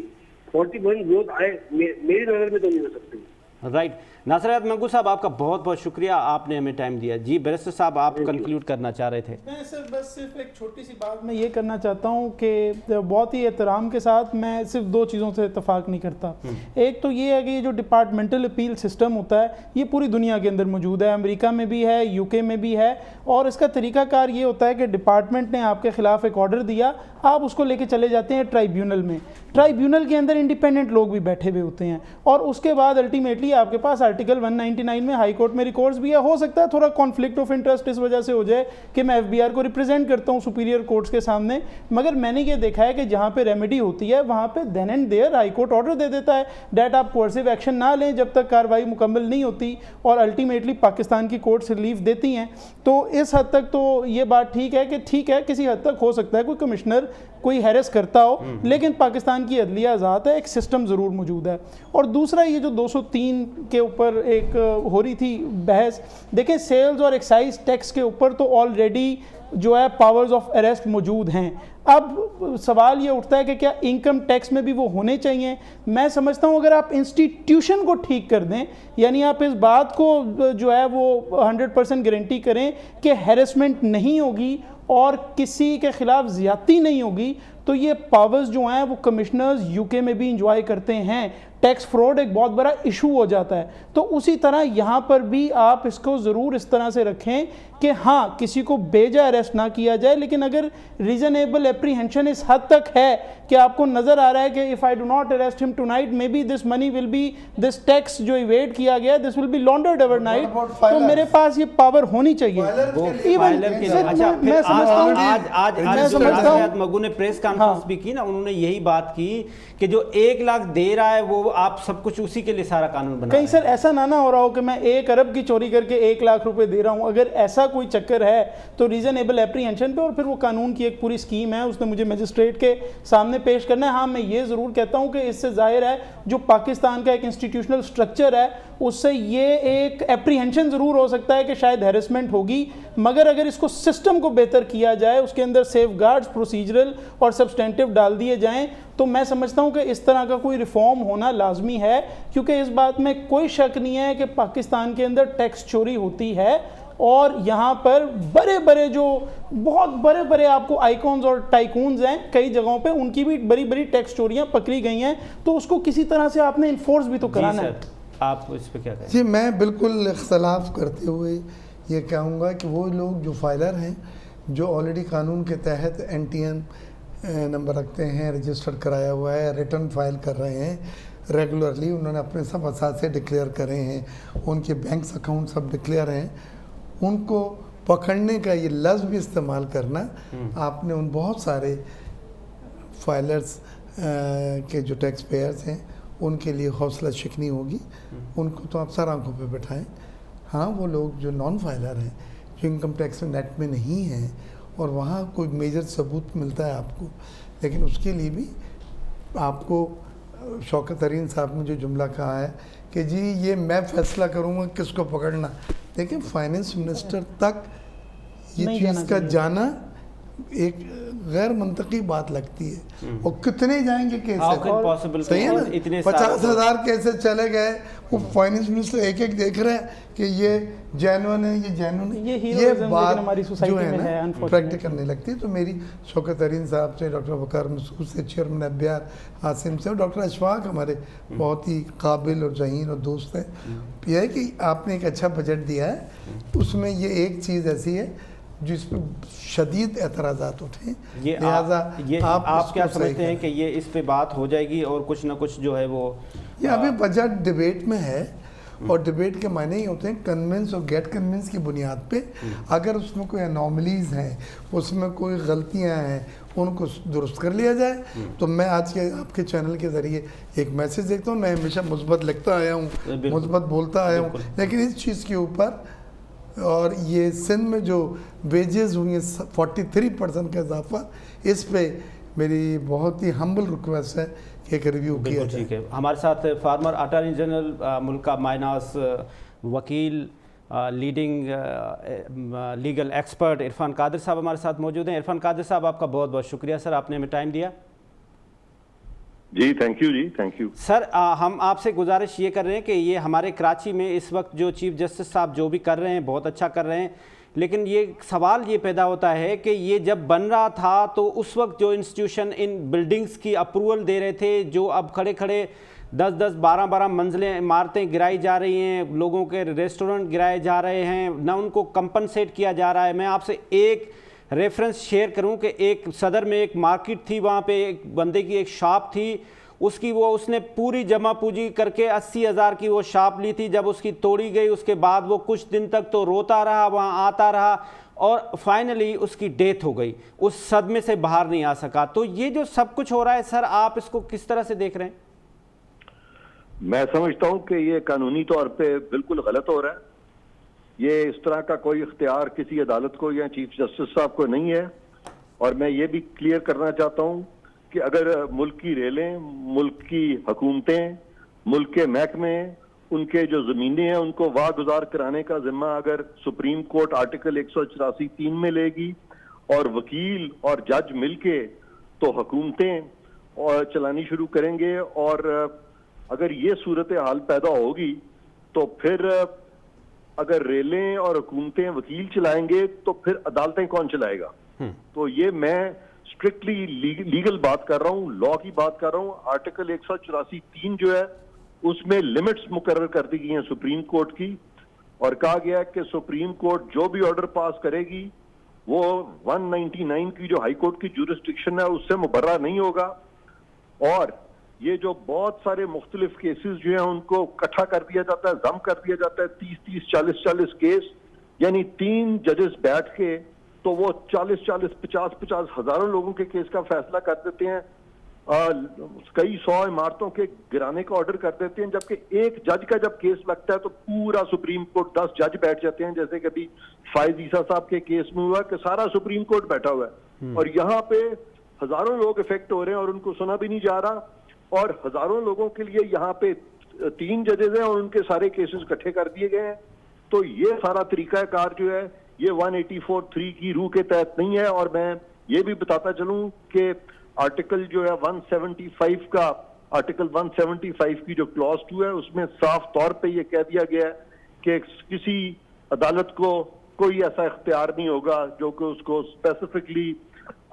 40% ग्रोथ आए मेरी नजर में तो नहीं हो सकती। राइट नासिर रियाज मंगू साहब, आपका बहुत बहुत शुक्रिया, आपने हमें टाइम दिया। जी बैरिस्टर साहब, आप कंक्लूड करना चाह रहे थे। मैं सिर्फ एक छोटी सी बात मैं ये करना चाहता हूँ कि बहुत ही एहतराम के साथ मैं सिर्फ 2 चीज़ों से इत्तेफाक नहीं करता। एक तो ये है कि ये जो डिपार्टमेंटल अपील सिस्टम होता है ये पूरी दुनिया के अंदर मौजूद है, अमेरिका में भी है, यूके में भी है, और इसका तरीकाकार ये होता है कि डिपार्टमेंट ने आपके खिलाफ एक ऑर्डर दिया, आप उसको लेके चले जाते हैं ट्राइब्यूनल में। ट्राइब्यूनल के अंदर इंडिपेंडेंट लोग भी बैठे हुए होते हैं, और उसके बाद अल्टीमेटली आपके पास आर्टिकल 199 में हाई कोर्ट में रिकॉर्ड्स भी है, हो सकता है थोड़ा कॉन्फ्लिक्ट ऑफ इंटरेस्ट इस वजह से हो जाए कि मैं एफबीआर को रिप्रेजेंट करता हूँ सुपीरियर कोर्ट्स के सामने, मगर मैंने ये देखा है कि जहाँ पे रेमेडी होती है वहाँ पे then and there high court order दे देता है डैट आप कोर्सिव एक्शन ना लें जब तक कार्रवाई मुकम्मल नहीं होती, और अल्टीमेटली पाकिस्तान की कोर्ट्स रिलीफ देती हैं। तो इस हद तक तो ये बात ठीक है कि ठीक है किसी हद तक हो सकता है कोई कमिश्नर कोई हैरेस करता हो, लेकिन पाकिस्तान की अदलिया आज़ाद है, एक सिस्टम ज़रूर मौजूद है। और दूसरा ये जो 203 के ऊपर एक हो रही थी बहस, देखें सेल्स और एक्साइज टैक्स के ऊपर तो ऑलरेडी जो है पावर्स ऑफ अरेस्ट मौजूद हैं। अब सवाल ये उठता है कि क्या इनकम टैक्स में भी वो होने चाहिए। मैं समझता हूँ अगर आप इंस्टीट्यूशन को ठीक कर दें, यानी आप इस बात को जो है वो 100% गारंटी करें कि हैरेसमेंट नहीं होगी और किसी के खिलाफ ज़्यादती नहीं होगी, तो ये पावर्स जो हैं वो कमिश्नर्स यूके में भी इंजॉय करते हैं। टैक्स फ्रॉड एक बहुत बड़ा इशू हो जाता है, तो उसी तरह यहाँ पर भी आप इसको ज़रूर इस तरह से रखें कि हाँ किसी को बेजा अरेस्ट ना किया जाए, लेकिन अगर रीज़नेबल एप्रीहेंशन इस हद तक है कि आपको नज़र आ रहा है कि if I do not arrest him tonight may be this money will be, this tax जो इवेड किया गया दिस विल बी लॉन्डर्ड ओवरनाइट, तो मेरे पास ये पावर होनी चाहिए। मैं समझता हूँ मगू ने प्रेस कॉन्फ्रेंस भी की ना, उन्होंने यही बात की कि जो 1 लाख दे रहा है वो आप सब कुछ उसी के लिए सारा कानून बना कहीं सर ऐसा ना हो रहा हो कि मैं 1 अरब की चोरी करके 1 लाख रुपए दे रहा हूं। अगर ऐसा कोई चक्कर है तो रीजनेबल एप्रीहेंशन पे, और फिर वो कानून की एक पूरी स्कीम है, उसने मुझे मजिस्ट्रेट के सामने पेश करना है। हाँ मैं ये ज़रूर कहता हूं कि इससे जाहिर है जो पाकिस्तान का एक इंस्टीट्यूशनल स्ट्रक्चर है उससे ये एक एप्रीहेंशन ज़रूर हो सकता है कि शायद हैरेसमेंट होगी, मगर अगर इसको सिस्टम को बेहतर किया जाए, उसके अंदर सेफ गार्ड्स प्रोसीजरल और सब्सटेंटिव डाल दिए जाएं, तो मैं समझता हूं कि इस तरह का कोई रिफॉर्म होना लाजमी है। क्योंकि इस बात में कोई शक नहीं है कि पाकिस्तान के अंदर टैक्स चोरी होती है, और यहाँ पर बड़े बड़े जो बहुत बड़े बड़े आपको आइकॉन्स और टाइकून्स हैं कई जगहों पे, उनकी भी बड़ी बड़ी टैक्स चोरियाँ पकड़ी गई हैं, तो उसको किसी तरह से आपने इन्फोर्स भी तो कराना है। आप इस पे क्या कहें? जी मैं बिल्कुल इख्तलाफ करते हुए ये कहूँगा कि वो लोग जो फाइलर हैं जो ऑलरेडी कानून के तहत NTN नंबर रखते हैं, रजिस्टर्ड कराया हुआ है, रिटर्न फाइल कर रहे हैं रेगुलरली, उन्होंने अपने सब असासे डिक्लेयर करे हैं, उनके बैंक अकाउंट सब डिक्लेयर हैं, उनको पकड़ने का ये लफ्ज़ भी इस्तेमाल करना आपने उन बहुत सारे फाइलर्स के जो टैक्स पेयर्स हैं उनके लिए हौसला शिकनी होगी। उनको तो आप सर आंखों पे बैठाएं। हाँ वो लोग जो नॉन फाइलर हैं, जो इनकम टैक्स नेट में नहीं हैं और वहाँ कोई मेजर सबूत मिलता है आपको, लेकिन उसके लिए भी आपको शौकत तरीन साहब ने जो जुमला कहा है कि जी ये मैं फैसला करूँगा किसको पकड़ना, देखिए फाइनेंस मिनिस्टर तक ये चीज़ का जाना एक गैर मंतकी बात लगती है। और कितने जाएंगे केसेस, सही है ना, 50,000 केसेस चले गए, वो फाइनेंस मिनिस्टर एक एक देख रहे हैं कि ये जेन्युइन है, ये जेन्युइन है, ये बात जो है ना प्रैक्टिकल नहीं लगती। तो मेरी शौकत तरीन साहब से, डॉक्टर वकार मसूद से, चेयरमैन एफबीआर आसिम से, और डॉक्टर अशफाक हमारे बहुत ही काबिल और जहीन और दोस्त हैं, यह है कि आपने एक अच्छा बजट दिया है, उसमें ये एक चीज़ ऐसी है जिस पर शदीद एतराज़ात उठे, लिहाजा आप क्या समझते हैं कि ये इस पे बात हो जाएगी और कुछ ना कुछ जो है वो ये अभी बजट डिबेट में है, और डिबेट के मायने ही होते हैं कन्विंस और गेट कन्विंस की बुनियाद पे, अगर उसमें कोई एनॉमलीज हैं, उसमें कोई गलतियां हैं, उनको दुरुस्त कर लिया जाए। तो मैं आज के आपके चैनल के ज़रिए एक मैसेज देखता हूँ, मैं हमेशा मुस्बत लिखता आया हूँ, मुस्बत बोलता आया हूँ, लेकिन इस चीज़ के ऊपर और ये सिंध में जो वेजेस हुई हैं 43% का इजाफा, इस पे मेरी बहुत ही हम्बल रिक्वेस्ट है कि एक रिव्यू किया जाए। ठीक है, हमारे साथ फार्मर अटॉर्नी जनरल मुल्क का मायनास वकील, leading legal expert Irfan Qadir sahab हमारे साथ मौजूद हैं। इरफान कादिर साहब आपका बहुत बहुत शुक्रिया सर, आपने हमें टाइम दिया। जी थैंक यू, जी थैंक यू सर। हम आपसे गुजारिश ये कर रहे हैं कि ये हमारे कराची में इस वक्त जो चीफ जस्टिस साहब जो भी कर रहे हैं बहुत अच्छा कर रहे हैं, लेकिन ये सवाल ये पैदा होता है कि ये जब बन रहा था तो उस वक्त जो इंस्टीट्यूशन इन बिल्डिंग्स की अप्रूवल दे रहे थे, जो अब खड़े खड़े 10-10, 12-12 मंजिलें इमारतें गिराई जा रही हैं, लोगों के रेस्टोरेंट गिराए जा रहे हैं, ना उनको कंपनसेट किया जा रहा है। मैं आपसे एक रेफरेंस शेयर करूं कि एक सदर में एक मार्केट थी, वहाँ पे एक बंदे की एक शॉप थी, उसने पूरी जमा पूंजी करके 80,000 की वो शॉप ली थी। जब उसकी तोड़ी गई उसके बाद वो कुछ दिन तक तो रोता रहा, वहाँ आता रहा और फाइनली उसकी डेथ हो गई। उस सदमे से बाहर नहीं आ सका। तो ये जो सब कुछ हो रहा है सर, आप इसको किस तरह से देख रहे हैं? मैं समझता हूं कि ये कानूनी तौर पे बिल्कुल गलत हो रहा है। ये इस तरह का कोई इख्तियार किसी अदालत को या चीफ जस्टिस साहब को नहीं है। और मैं ये भी क्लियर करना चाहता हूं कि अगर मुल्क की रेलें, मुल्क की हुकूमतें, मुल्क के महकमे, उनके जो जमीनें हैं उनको वागुजार कराने का जिम्मा अगर सुप्रीम कोर्ट आर्टिकल 184(3) में लेगी और वकील और जज मिलके तो हुकूमतें और चलानी शुरू करेंगे। और अगर ये सूरत हाल पैदा होगी तो फिर अगर रेलें और हुकूमतें वकील चलाएंगे तो फिर अदालतें कौन चलाएगा? तो ये मैं स्ट्रिक्टली लीगल बात कर रहा हूँ, लॉ की बात कर रहा हूँ। आर्टिकल 184(3) जो है उसमें लिमिट्स मुकर्रर कर दी गई हैं सुप्रीम कोर्ट की और कहा गया है कि सुप्रीम कोर्ट जो भी ऑर्डर पास करेगी वो 199 की जो हाई कोर्ट की ज्यूरिसडिक्शन है उससे मुबर्रा नहीं होगा। और ये जो बहुत सारे मुख्तलिफ केसेस जो हैं उनको इकट्ठा कर दिया जाता है, जम कर दिया जाता है, 30-30, 40-40 केस, यानी 3 जजेस बैठ के तो वो 40-40, 50-50 हजारों लोगों के केस का फैसला कर देते हैं। कई 100 इमारतों के गिराने का ऑर्डर कर देते हैं, जबकि एक जज का जब केस लगता है तो पूरा सुप्रीम कोर्ट 10 जज बैठ जाते हैं। जैसे कभी फायज ईसा साहब के केस में हुआ कि सारा सुप्रीम कोर्ट बैठा हुआ है और यहाँ पे हजारों लोग इफेक्ट हो रहे हैं और उनको सुना भी नहीं जा रहा। और हजारों लोगों के लिए यहाँ पे 3 जजेस हैं और उनके सारे केसेस इकट्ठे कर दिए गए हैं। तो ये सारा तरीकाकार जो है ये 184(3) की रूह के तहत नहीं है। और मैं ये भी बताता चलूं कि आर्टिकल जो है 175 का, आर्टिकल 175 की जो क्लॉज 2 है उसमें साफ तौर पे ये कह दिया गया है कि किसी अदालत को कोई ऐसा इख्तियार नहीं होगा जो कि उसको स्पेसिफिकली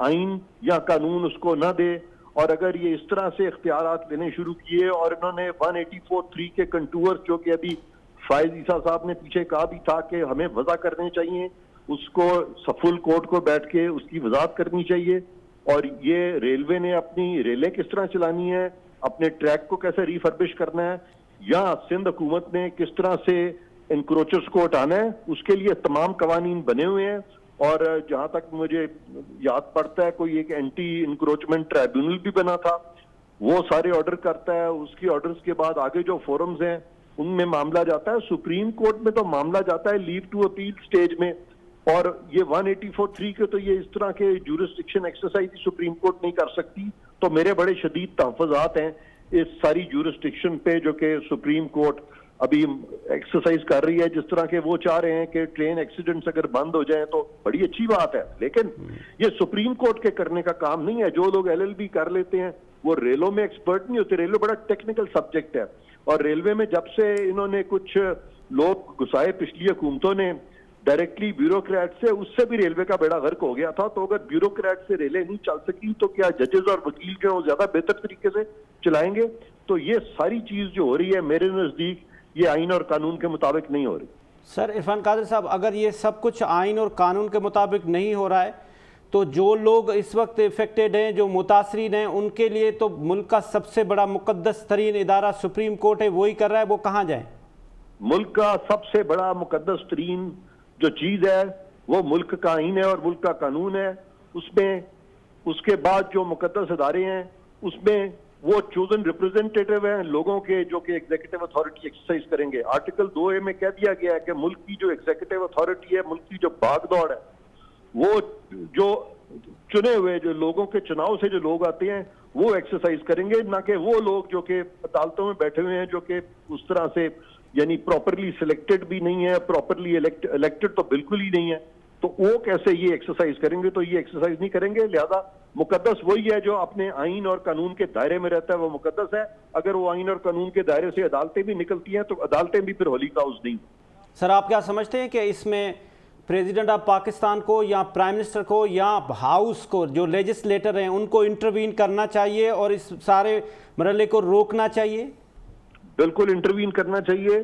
आइन या कानून उसको ना दे। और अगर ये इस तरह से इख्तियारात लेने शुरू किए और इन्होंने 184(3) के कंटूअर्स जो कि अभी फायज ईसा साहब ने पीछे कहा भी था कि हमें वजह करने चाहिए, उसको फुल कोर्ट को बैठ के उसकी वजाहत करनी चाहिए। और ये रेलवे ने अपनी रेलें किस तरह चलानी है, अपने ट्रैक को कैसे रिफर्बिश करना है, या सिंध हुकूमत ने किस तरह से इंक्रोचर्स को हटाना है, उसके लिए तमाम कवानीन बने हुए हैं। और जहां तक मुझे याद पड़ता है कोई एक एंटी इंक्रोचमेंट ट्राइब्यूनल भी बना था, वो सारे ऑर्डर करता है। उसकी ऑर्डर्स के बाद आगे जो फोरम्स हैं उनमें मामला जाता है। सुप्रीम कोर्ट में तो मामला जाता है लीव टू अपील स्टेज में। और ये 184(3) के तो ये इस तरह के ज्यूरिसडिक्शन एक्सरसाइज सुप्रीम कोर्ट नहीं कर सकती। तो मेरे बड़े शदीद तहफ़्फ़ुज़ात हैं इस सारी ज्यूरिसडिक्शन पे जो कि सुप्रीम कोर्ट अभी एक्सरसाइज कर रही है। जिस तरह के वो चाह रहे हैं कि ट्रेन एक्सीडेंट्स अगर बंद हो जाए तो बड़ी अच्छी बात है, लेकिन ये सुप्रीम कोर्ट के करने का काम नहीं है। जो लोग LLB कर लेते हैं वो रेलों में एक्सपर्ट नहीं होते। रेलवे बड़ा टेक्निकल सब्जेक्ट है और रेलवे में जब से इन्होंने कुछ लोग घुसाए पिछली हुकूमतों ने डायरेक्टली ब्यूरोक्रेट से, उससे भी रेलवे का बेड़ा गर्क हो गया था। तो अगर ब्यूरोक्रेट से रेलें नहीं चल सकी तो क्या जजेस और वकील जो है ज्यादा बेहतर तरीके से चलाएंगे? तो ये सारी चीज जो हो रही है मेरे नजदीक ये आइन और कानून के मुताबिक नहीं हो रही। सर इरफान कादर साहब, अगर ये सब कुछ आइन और कानून के मुताबिक नहीं हो रहा है तो जो लोग इस वक्त इफेक्टेड हैं, जो मुतासरीन हैं, उनके लिए तो मुल्क का सबसे बड़ा मुकद्दस तरीन इदारा सुप्रीम कोर्ट है, वही कर रहा है, वो कहाँ जाए? मुल्क का सबसे बड़ा मुकद्दस तरीन जो चीज है वो मुल्क का आइन है और मुल्क का कानून है। उसमें उसके बाद जो मुकद्दस इदारे हैं उसमें वो चोजन रिप्रेजेंटेटिव हैं लोगों के, जो कि एग्जीक्यूटिव अथॉरिटी एक्सरसाइज करेंगे। आर्टिकल 2A में कह दिया गया है कि मुल्क की जो एग्जीक्यूटिव अथॉरिटी है, मुल्क की जो भागदौड़ है, वो जो चुने हुए जो लोगों के चुनाव से जो लोग आते हैं वो एक्सरसाइज करेंगे, ना कि वो लोग जो कि अदालतों में बैठे हुए हैं जो कि उस तरह से यानी प्रॉपरली सिलेक्टेड भी नहीं है, प्रॉपरली इलेक्टेड तो बिल्कुल ही नहीं है। तो वो कैसे ये एक्सरसाइज करेंगे? तो ये एक्सरसाइज नहीं करेंगे। लिहाजा मुकद्दस वही है जो अपने आइन और कानून के दायरे में रहता है, वो मुकद्दस है। अगर वो आइन और कानून के दायरे से अदालतें भी निकलती हैं तो अदालतें भी फिर होली का हाउस नहीं। सर आप क्या समझते हैं कि इसमें प्रेसिडेंट ऑफ पाकिस्तान को या प्राइम मिनिस्टर को या हाउस को, जो लेजिस्लेटर हैं, उनको इंटरवीन करना चाहिए और इस सारे मरहले को रोकना चाहिए? बिल्कुल इंटरवीन करना चाहिए।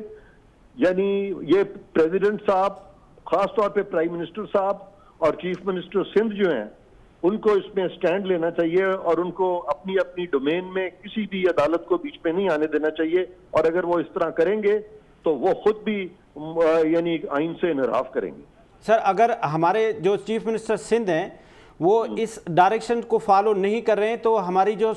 यानी ये प्रेसिडेंट साहब, खास तौर पे प्राइम मिनिस्टर साहब और चीफ मिनिस्टर सिंध जो हैं, उनको इसमें स्टैंड लेना चाहिए और उनको अपनी अपनी डोमेन में किसी भी अदालत को बीच में नहीं आने देना चाहिए। और अगर वो इस तरह करेंगे तो वो खुद भी यानी आइन से इनहराफ करेंगे। सर, अगर हमारे जो चीफ मिनिस्टर सिंध हैं वो इस डायरेक्शन को फॉलो नहीं कर रहे हैं तो हमारी जो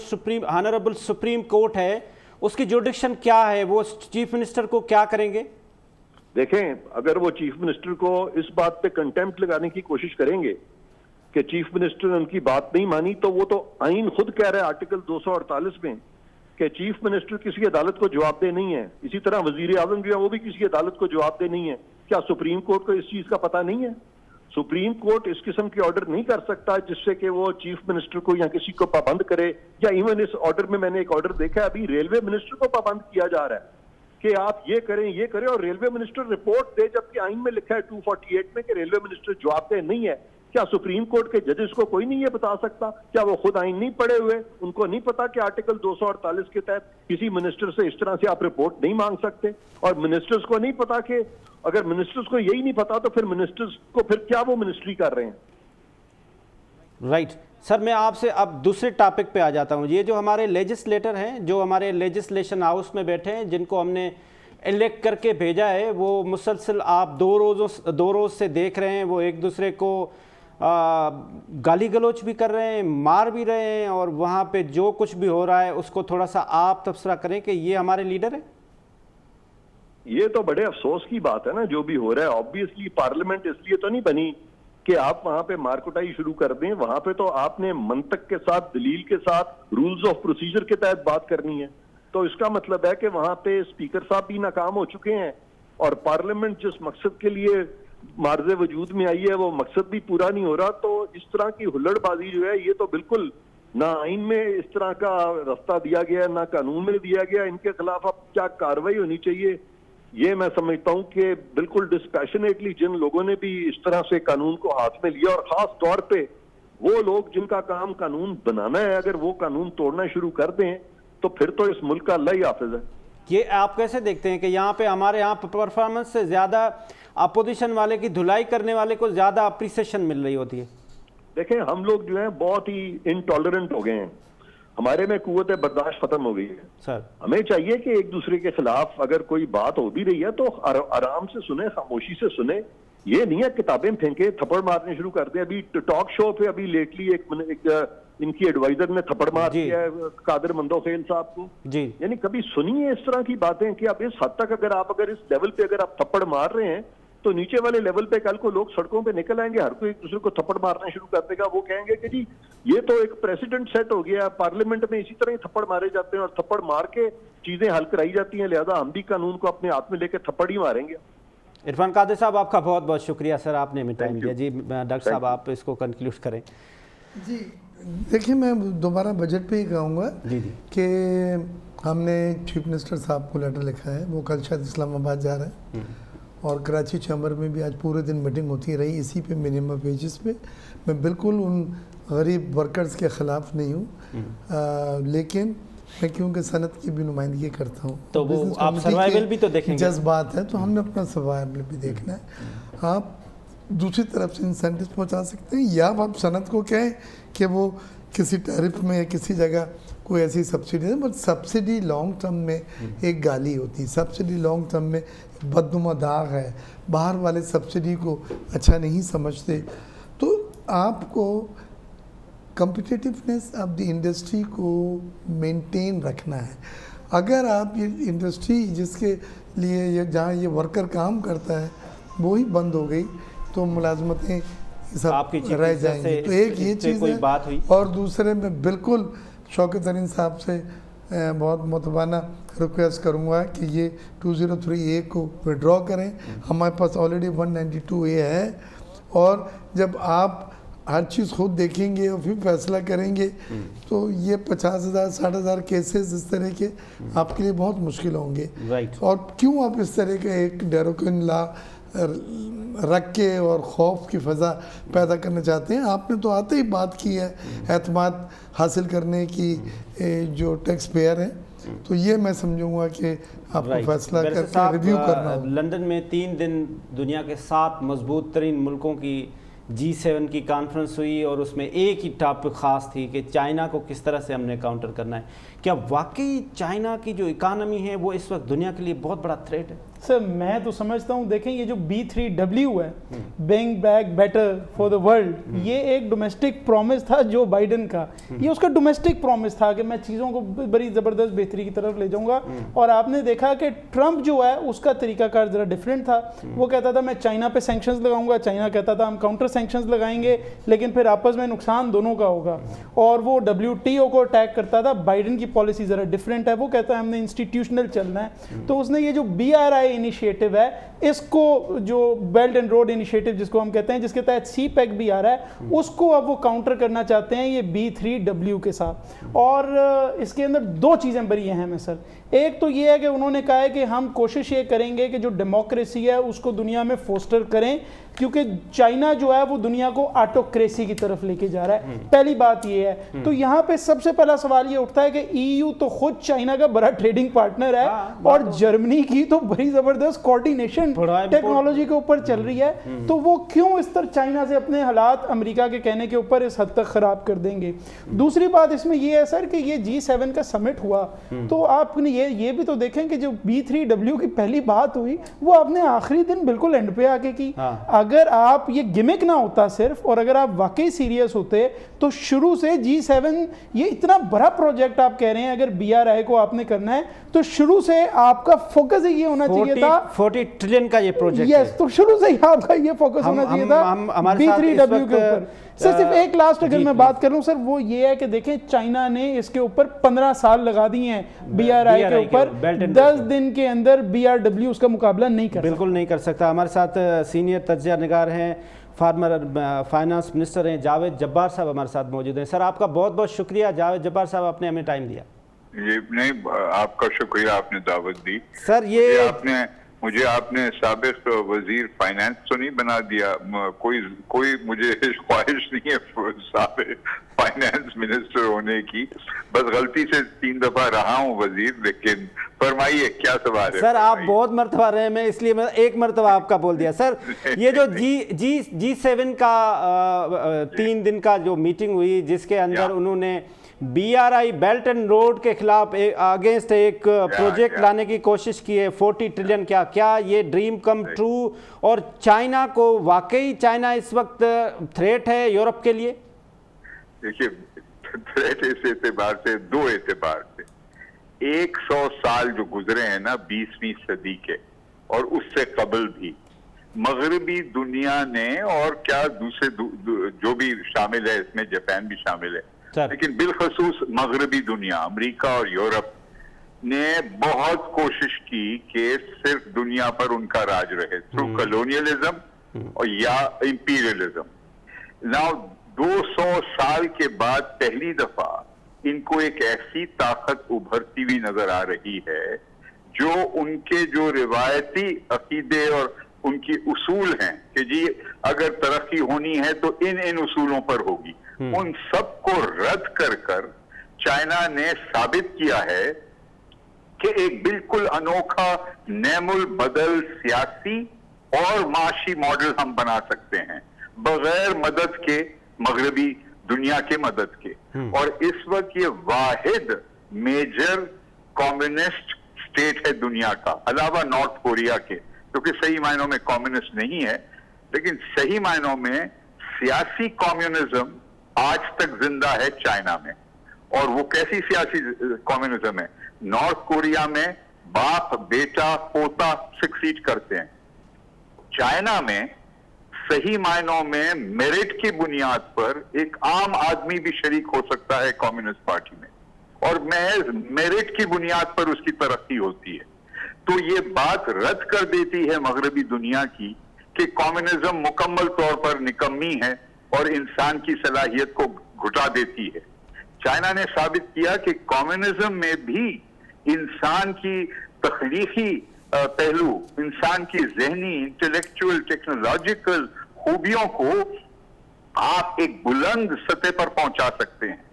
ऑनरेबल सुप्रीम कोर्ट है उसकी जुडिक्शन क्या है, वो चीफ मिनिस्टर को क्या करेंगे? देखें, अगर वो चीफ मिनिस्टर को इस बात पे कंटेम्प्ट लगाने की कोशिश करेंगे कि चीफ मिनिस्टर ने उनकी बात नहीं मानी, तो वो तो आइन खुद कह रहा है आर्टिकल 248 में कि चीफ मिनिस्टर किसी अदालत को जवाबदेह नहीं है। इसी तरह वजीर आजम जो है वो भी किसी अदालत को जवाबदेह नहीं है। क्या सुप्रीम कोर्ट को इस चीज का पता नहीं है? सुप्रीम कोर्ट इस किस्म के ऑर्डर नहीं कर सकता जिससे कि वो चीफ मिनिस्टर को या किसी को पाबंद करे, या इवन इस ऑर्डर में मैंने एक ऑर्डर देखा है, अभी रेलवे मिनिस्टर को पाबंद किया जा रहा है कि आप ये करें और रेलवे मिनिस्टर रिपोर्ट दे, जबकि आइन में लिखा है 248 में कि रेलवे मिनिस्टर जवाबदेह नहीं है। क्या सुप्रीम कोर्ट के जजेस को कोई नहीं ये बता सकता? क्या वो खुद आइन नहीं पढ़े हुए? उनको नहीं पता कि आर्टिकल 248 के तहत किसी मिनिस्टर से इस तरह से आप रिपोर्ट नहीं मांग सकते? और मिनिस्टर्स को नहीं पता कि अगर मिनिस्टर्स को यही नहीं पता तो फिर मिनिस्टर्स को फिर क्या वो मिनिस्ट्री कर रहे हैं? राइट सर, मैं आपसे अब दूसरे टॉपिक पे आ जाता हूँ। ये जो हमारे लेजिस्लेटर हैं, जो हमारे लेजिस्लेशन हाउस में बैठे हैं, जिनको हमने इलेक्ट करके भेजा है, वो मुसलसल आप दो रोज़ से देख रहे हैं वो एक दूसरे को गाली गलौच भी कर रहे हैं, मार भी रहे हैं, और वहाँ पे जो कुछ भी हो रहा है उसको थोड़ा सा आप तबसरा करें कि ये हमारे लीडर है। ये तो बड़े अफसोस की बात है ना जो भी हो रहा है। ऑब्वियसली पार्लियामेंट इसलिए तो नहीं बनी कि आप वहां पे मारकुटाई शुरू कर दें। वहां पे तो आपने मंतक के साथ, दलील के साथ, रूल्स ऑफ प्रोसीजर के तहत बात करनी है। तो इसका मतलब है कि वहां पे स्पीकर साहब भी नाकाम हो चुके हैं और पार्लियामेंट जिस मकसद के लिए मार्जे वजूद में आई है वो मकसद भी पूरा नहीं हो रहा। तो इस तरह की हुल्लड़बाजी जो है ये तो बिल्कुल ना आइन में इस तरह का रास्ता दिया गया, ना कानून में दिया गया। इनके खिलाफ अब क्या कार्रवाई होनी चाहिए ये मैं समझता हूं कि बिल्कुल डिस्पैशनेटली जिन लोगों ने भी इस तरह से कानून को हाथ में लिया, और खास तौर पे वो लोग जिनका काम कानून बनाना है, अगर वो कानून तोड़ना शुरू कर दें तो फिर तो इस मुल्क का अल्लाह ही हाफिज है। ये आप कैसे देखते हैं कि यहाँ पे हमारे यहाँ परफॉर्मेंस से ज़्यादा अपोजिशन वाले की धुलाई करने वाले को ज़्यादा अप्रिसिएशन मिल रही होती है? देखें, हम लोग जो है बहुत ही इनटॉलरेंट हो गए हैं, हमारे में कुव्वत बर्दाश्त खत्म हो गई है सर। हमें चाहिए कि एक दूसरे के खिलाफ अगर कोई बात हो भी रही है तो आराम से सुने, खामोशी से सुने। ये नहीं है किताबें फेंके, थप्पड़ मारने शुरू कर दे। अभी टॉक शो पे अभी लेटली एक इनकी एडवाइजर ने थप्पड़ मार दिया है कादिर मंदोखेल साहब को जी। यानी कभी सुनिए इस तरह की बातें कि अब इस हद तक अगर इस लेवल पे अगर आप थप्पड़ मार रहे हैं तो नीचे वाले लेवल पे कल को लोग सड़कों पे निकल आएंगे, हर कोई एक दूसरे को थप्पड़ मारना शुरू कर देगा। वो कहेंगे कि जी ये तो एक प्रेसिडेंट सेट हो गया, पार्लियामेंट में इसी तरह ही थप्पड़ मारे जाते हैं और थप्पड़ मार के चीजें हल कराई जाती हैं, लिहाजा हम भी कानून को अपने हाथ में लेके थप्पड़ ही मारेंगे। इरफान कादिर साहब, आपका बहुत बहुत शुक्रिया सर, आपने हमें टाइम दिया। जी डॉक्टर साहब, आप इसको कंक्लूड करें। जी देखिए, मैं दोबारा बजट पे ही कहूँगा कि हमने चीफ मिनिस्टर साहब को लेटर लिखा है, वो कल शायद इस्लामाबाद जा रहे हैं और कराची चैम्बर में भी आज पूरे दिन मीटिंग होती रही इसी पे मिनिमम वेजेस पे। मैं बिल्कुल उन गरीब वर्कर्स के ख़िलाफ़ नहीं हूँ, लेकिन मैं क्योंकि सनत की भी नुमाइंदगी करता हूँ तो वो आप सर्वाइवल भी तो देखेंगे, जज्बात है तो हमने अपना सर्वाइवल भी देखना है। आप दूसरी तरफ से इंसेंटिव पहुँचा सकते हैं, या आप सनत को कहें कि वो किसी टैरिफ में या किसी जगह कोई ऐसी सब्सिडी है, बट सब्सिडी लॉन्ग टर्म में एक गाली होती है, सब्सिडी लॉन्ग टर्म में बदनुमा दाग है। बाहर वाले सब्सिडी को अच्छा नहीं समझते। तो आपको कम्पिटिटिवनेस ऑफ द इंडस्ट्री को मेंटेन रखना है। अगर आप ये इंडस्ट्री जिसके लिए ये जहाँ ये वर्कर काम करता है वो ही बंद हो गई तो मुलाजमतें सब रह जाएंगी। तो एक ये चीज़ है बात हुई। और दूसरे में बिल्कुल शौकत तरीन साहब से बहुत मुतबाना रिक्वेस्ट करूँगा कि ये 203A को विड्रॉ करें। हमारे पास ऑलरेडी 192A है, और जब आप हर चीज़ खुद देखेंगे और फिर फैसला करेंगे तो ये 50,000 60,000 केसेस इस तरह के आपके लिए बहुत मुश्किल होंगे। और क्यों आप इस तरह का एक डेरोकिन ला रख के और खौफ की फ़ज़ा पैदा करना चाहते हैं? आपने तो आते ही बात की है एतमाद हासिल करने की जो टैक्स पेयर हैं, तो ये मैं समझूंगा कि आपको फैसला करके रिव्यू करना होगा। लंदन में 3 दिन दुनिया के 7 मजबूत तरीन मुल्कों की G7 की कॉन्फ्रेंस हुई और उसमें एक ही टॉपिक ख़ास थी कि चाइना को किस तरह से हमने काउंटर करना है। क्या वाकई चाइना की जो इकानमी है वो इस वक्त दुनिया के लिए बहुत बड़ा थ्रेट है? सर मैं तो समझता हूँ, देखें ये जो B3W है, big back better for the world, ये एक डोमेस्टिक प्रॉमिस था जो बाइडेन का, ये उसका डोमेस्टिक प्रॉमिस था कि मैं चीज़ों को बड़ी ज़बरदस्त बेहतरी की तरफ ले जाऊंगा। और आपने देखा कि ट्रंप जो है उसका तरीकाकार ज़रा डिफरेंट था। वो कहता था मैं चाइना पे सैंक्शंस लगाऊंगा, चाइना कहता था हम काउंटर सैंक्शंस लगाएंगे, लेकिन फिर आपस में नुकसान दोनों का होगा। और वो WTO को अटैक करता था। बाइडेन की पॉलिसी ज़रा डिफरेंट है, वो कहता है हमने इंस्टीट्यूशनल चलना है। तो उसने ये जो BRI इनिशिएटिव है, इसको जो बेल्ट एंड रोड इनिशिएटिव जिसको हम कहते हैं, जिसके तहत CPEC भी आ रहा है, उसको अब वो काउंटर करना चाहते हैं ये B3W के साथ। और इसके अंदर दो चीज़ें बड़ी अहम है सर। एक तो ये है कि उन्होंने कहा है कि हम कोशिश ये करेंगे कि जो डेमोक्रेसी है उसको दुनिया में फोस्टर करें, क्योंकि चाइना जो है वो दुनिया को ऑटोक्रेसी की तरफ लेके जा रहा है। पहली बात ये है। तो यहाँ पे सबसे पहला सवाल ये उठता है कि EU तो खुद चाइना का बड़ा ट्रेडिंग पार्टनर है, और जर्मनी की तो बड़ी जबरदस्त कोऑर्डिनेशन टेक्नोलॉजी के ऊपर चल रही है। तो वो क्यों इस तरह चाइना से अपने हालात अमेरिका के कहने के ऊपर इस हद तक खराब कर देंगे? दूसरी बात इसमें ये है सर कि ये G7 का समिट हुआ, तो आपने ये भी तो देखें कि जो B3W की पहली बात हुई वो आपने आखिरी दिन बिल्कुल एंड पे आके की। अगर आप ये गिमिक ना होता सिर्फ, और अगर आप वाकई सीरियस होते, तो शुरू से G7 ये इतना बड़ा प्रोजेक्ट आप कह रहे हैं, अगर BRI को आपने करना है तो शुरू से आपका फोकस ये होना चाहिए था 40 ट्रिलियन का ये प्रोजेक्ट है। तो शुरू से ही आपका ये फोकस होना चाहिए था B3W के ऊपर। सर सिर्फ एक लास्ट अगर मैं बात करूं सर, वो ये है कि देखें चाइना ने इसके ऊपर 15 साल लगा दिए हैं BRI के ऊपर। 10 दिन के अंदर BRW उसका मुकाबला नहीं कर बिल्कुल नहीं कर सकता। हमारे साथ सीनियर तज्ज़िया निगार हैं, फार्मर फाइनेंस मिनिस्टर हैं, जावेद जब्बार साहब हमारे साथ मौजूद हैं। सर आपका बहुत बहुत शुक्रिया जावेद जब्बार साहब, आपने हमें टाइम दिया। ये नहीं, आपका शुक्रिया, आपने दावत दी। सर ये मुझे आपने साबिक वजीर फाइनेंस तो नहीं बना दिया। कोई मुझे ख्वाहिश नहीं है साबिक फाइनेंस मिनिस्टर होने की, बस गलती से 3 दफा रहा हूँ वजीर। लेकिन फरमाइए क्या सवाल है? सर आप बहुत मरतबा रहे, मैं इसलिए मैं एक मरतबा आपका बोल दिया। सर ये जो G7 का 3 दिन का जो मीटिंग हुई, जिसके अंदर उन्होंने BRI बेल्ट एंड रोड के खिलाफ अगेंस्ट एक प्रोजेक्ट लाने की कोशिश की है 40 ट्रिलियन। क्या ये ड्रीम कम ट्रू? और चाइना को वाकई चाइना इस वक्त थ्रेट है यूरोप के लिए? देखिए, थ्रेट इस एतबार से, 2 एतबार से। 100 साल जो गुजरे हैं ना 20वीं सदी के, और उससे कबल भी मगरबी दुनिया ने, और क्या दूसरे जो भी शामिल है इसमें, जापान भी शामिल है, लेकिन बिलखसूस मगरबी दुनिया, अमेरिका और यूरोप ने बहुत कोशिश की कि सिर्फ दुनिया पर उनका राज रहे थ्रू कॉलोनियलिज्म और या इंपीरियलिज्म। नाउ 200 साल के बाद पहली दफा इनको एक ऐसी ताकत उभरती हुई नजर आ रही है जो उनके जो रिवायती अकीदे और उनकी उसूल हैं कि जी अगर तरक्की होनी है तो इन उसूलों पर होगी, उन सबको रद्द कर चाइना ने साबित किया है कि एक बिल्कुल अनोखा नेमुल बदल सियासी और माशी मॉडल हम बना सकते हैं बगैर मदद के, मगरबी दुनिया के मदद के। और इस वक्त ये वाहिद मेजर कम्युनिस्ट स्टेट है दुनिया का, अलावा नॉर्थ कोरिया के, क्योंकि सही मायनों में कम्युनिस्ट नहीं है, लेकिन सही मायनों में सियासी कम्युनिज्म आज तक जिंदा है चाइना में। और वो कैसी सियासी कम्युनिज्म है? नॉर्थ कोरिया में बाप बेटा पोता सक्सीड करते हैं। चाइना में सही मायनों में मेरिट की बुनियाद पर एक आम आदमी भी शरीक हो सकता है कम्युनिस्ट पार्टी में, और महज मेरिट की बुनियाद पर उसकी तरक्की होती है। तो ये बात रद्द कर देती है मगरबी दुनिया की कि कम्युनिज्म मुकम्मल तौर पर निकम्मी है और इंसान की सलाहियत को घुटा देती है। चाइना ने साबित किया कि कम्युनिज्म में भी इंसान की तख्लीकी पहलू, इंसान की जहनी, इंटेलेक्चुअल, टेक्नोलॉजिकल खूबियों को आप एक बुलंद सतह पर पहुंचा सकते हैं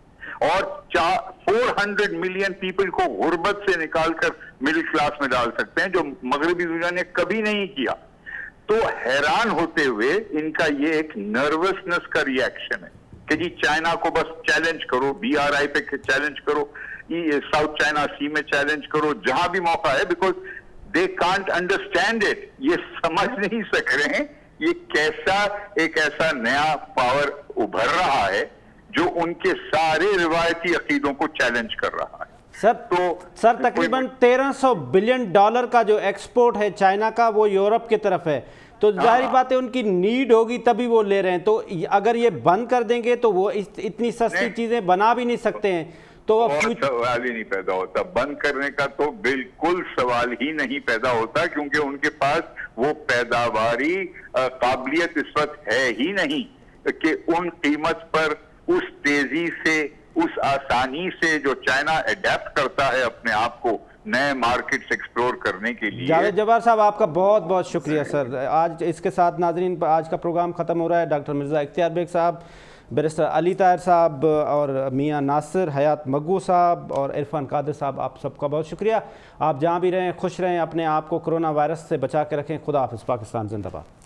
और 400 मिलियन पीपल को गुर्बत से निकालकर मिडिल क्लास में डाल सकते हैं, जो मगरबी दुनिया ने कभी नहीं किया। तो हैरान होते हुए इनका ये एक नर्वसनेस का रिएक्शन है कि जी चाइना को बस चैलेंज करो, BRI पे चैलेंज करो, साउथ चाइना सी में चैलेंज करो, जहां भी मौका है, because they can't understand it. ये समझ नहीं सक रहे हैं ये कैसा एक ऐसा नया पावर उभर रहा है जो उनके सारे रिवायती अकीदों को चैलेंज कर रहा है। सर तकरीबन 1300 बिलियन डॉलर का जो एक्सपोर्ट है चाइना का वो यूरोप की तरफ है, तो जाहिर बात है उनकी नीड होगी तभी वो ले रहे हैं। तो अगर ये बंद कर देंगे तो वो इतनी सस्ती चीजें बना भी नहीं सकते हैं, तो सवाल ही नहीं पैदा होता। बंद करने का तो बिल्कुल सवाल ही नहीं पैदा होता, क्योंकि उनके पास वो पैदावारी काबिलियत इस वक्त है ही नहीं कि उन कीमत पर उस तेजी से, उस आसानी से जो चाइना अडेप्ट करता है अपने आप को नए मार्केट्स एक्सप्लोर करने के लिए। जावेद जब्बार साहब आपका बहुत बहुत शुक्रिया सर। आज इसके साथ नाजरीन आज का प्रोग्राम ख़त्म हो रहा है। डॉक्टर मिर्ज़ा इख्तियार बेग साहब, बैरिस्टर अली ताहिर साहब और मियां नासिर, हयात मग्गू साहब और इरफान कादिर साहब, आप सबका बहुत शुक्रिया। आप जहाँ भी रहें खुश रहें, अपने आप को कोरोना वायरस से बचा के रखें। खुदा हाफ़िज़। पाकिस्तान जिंदाबाद।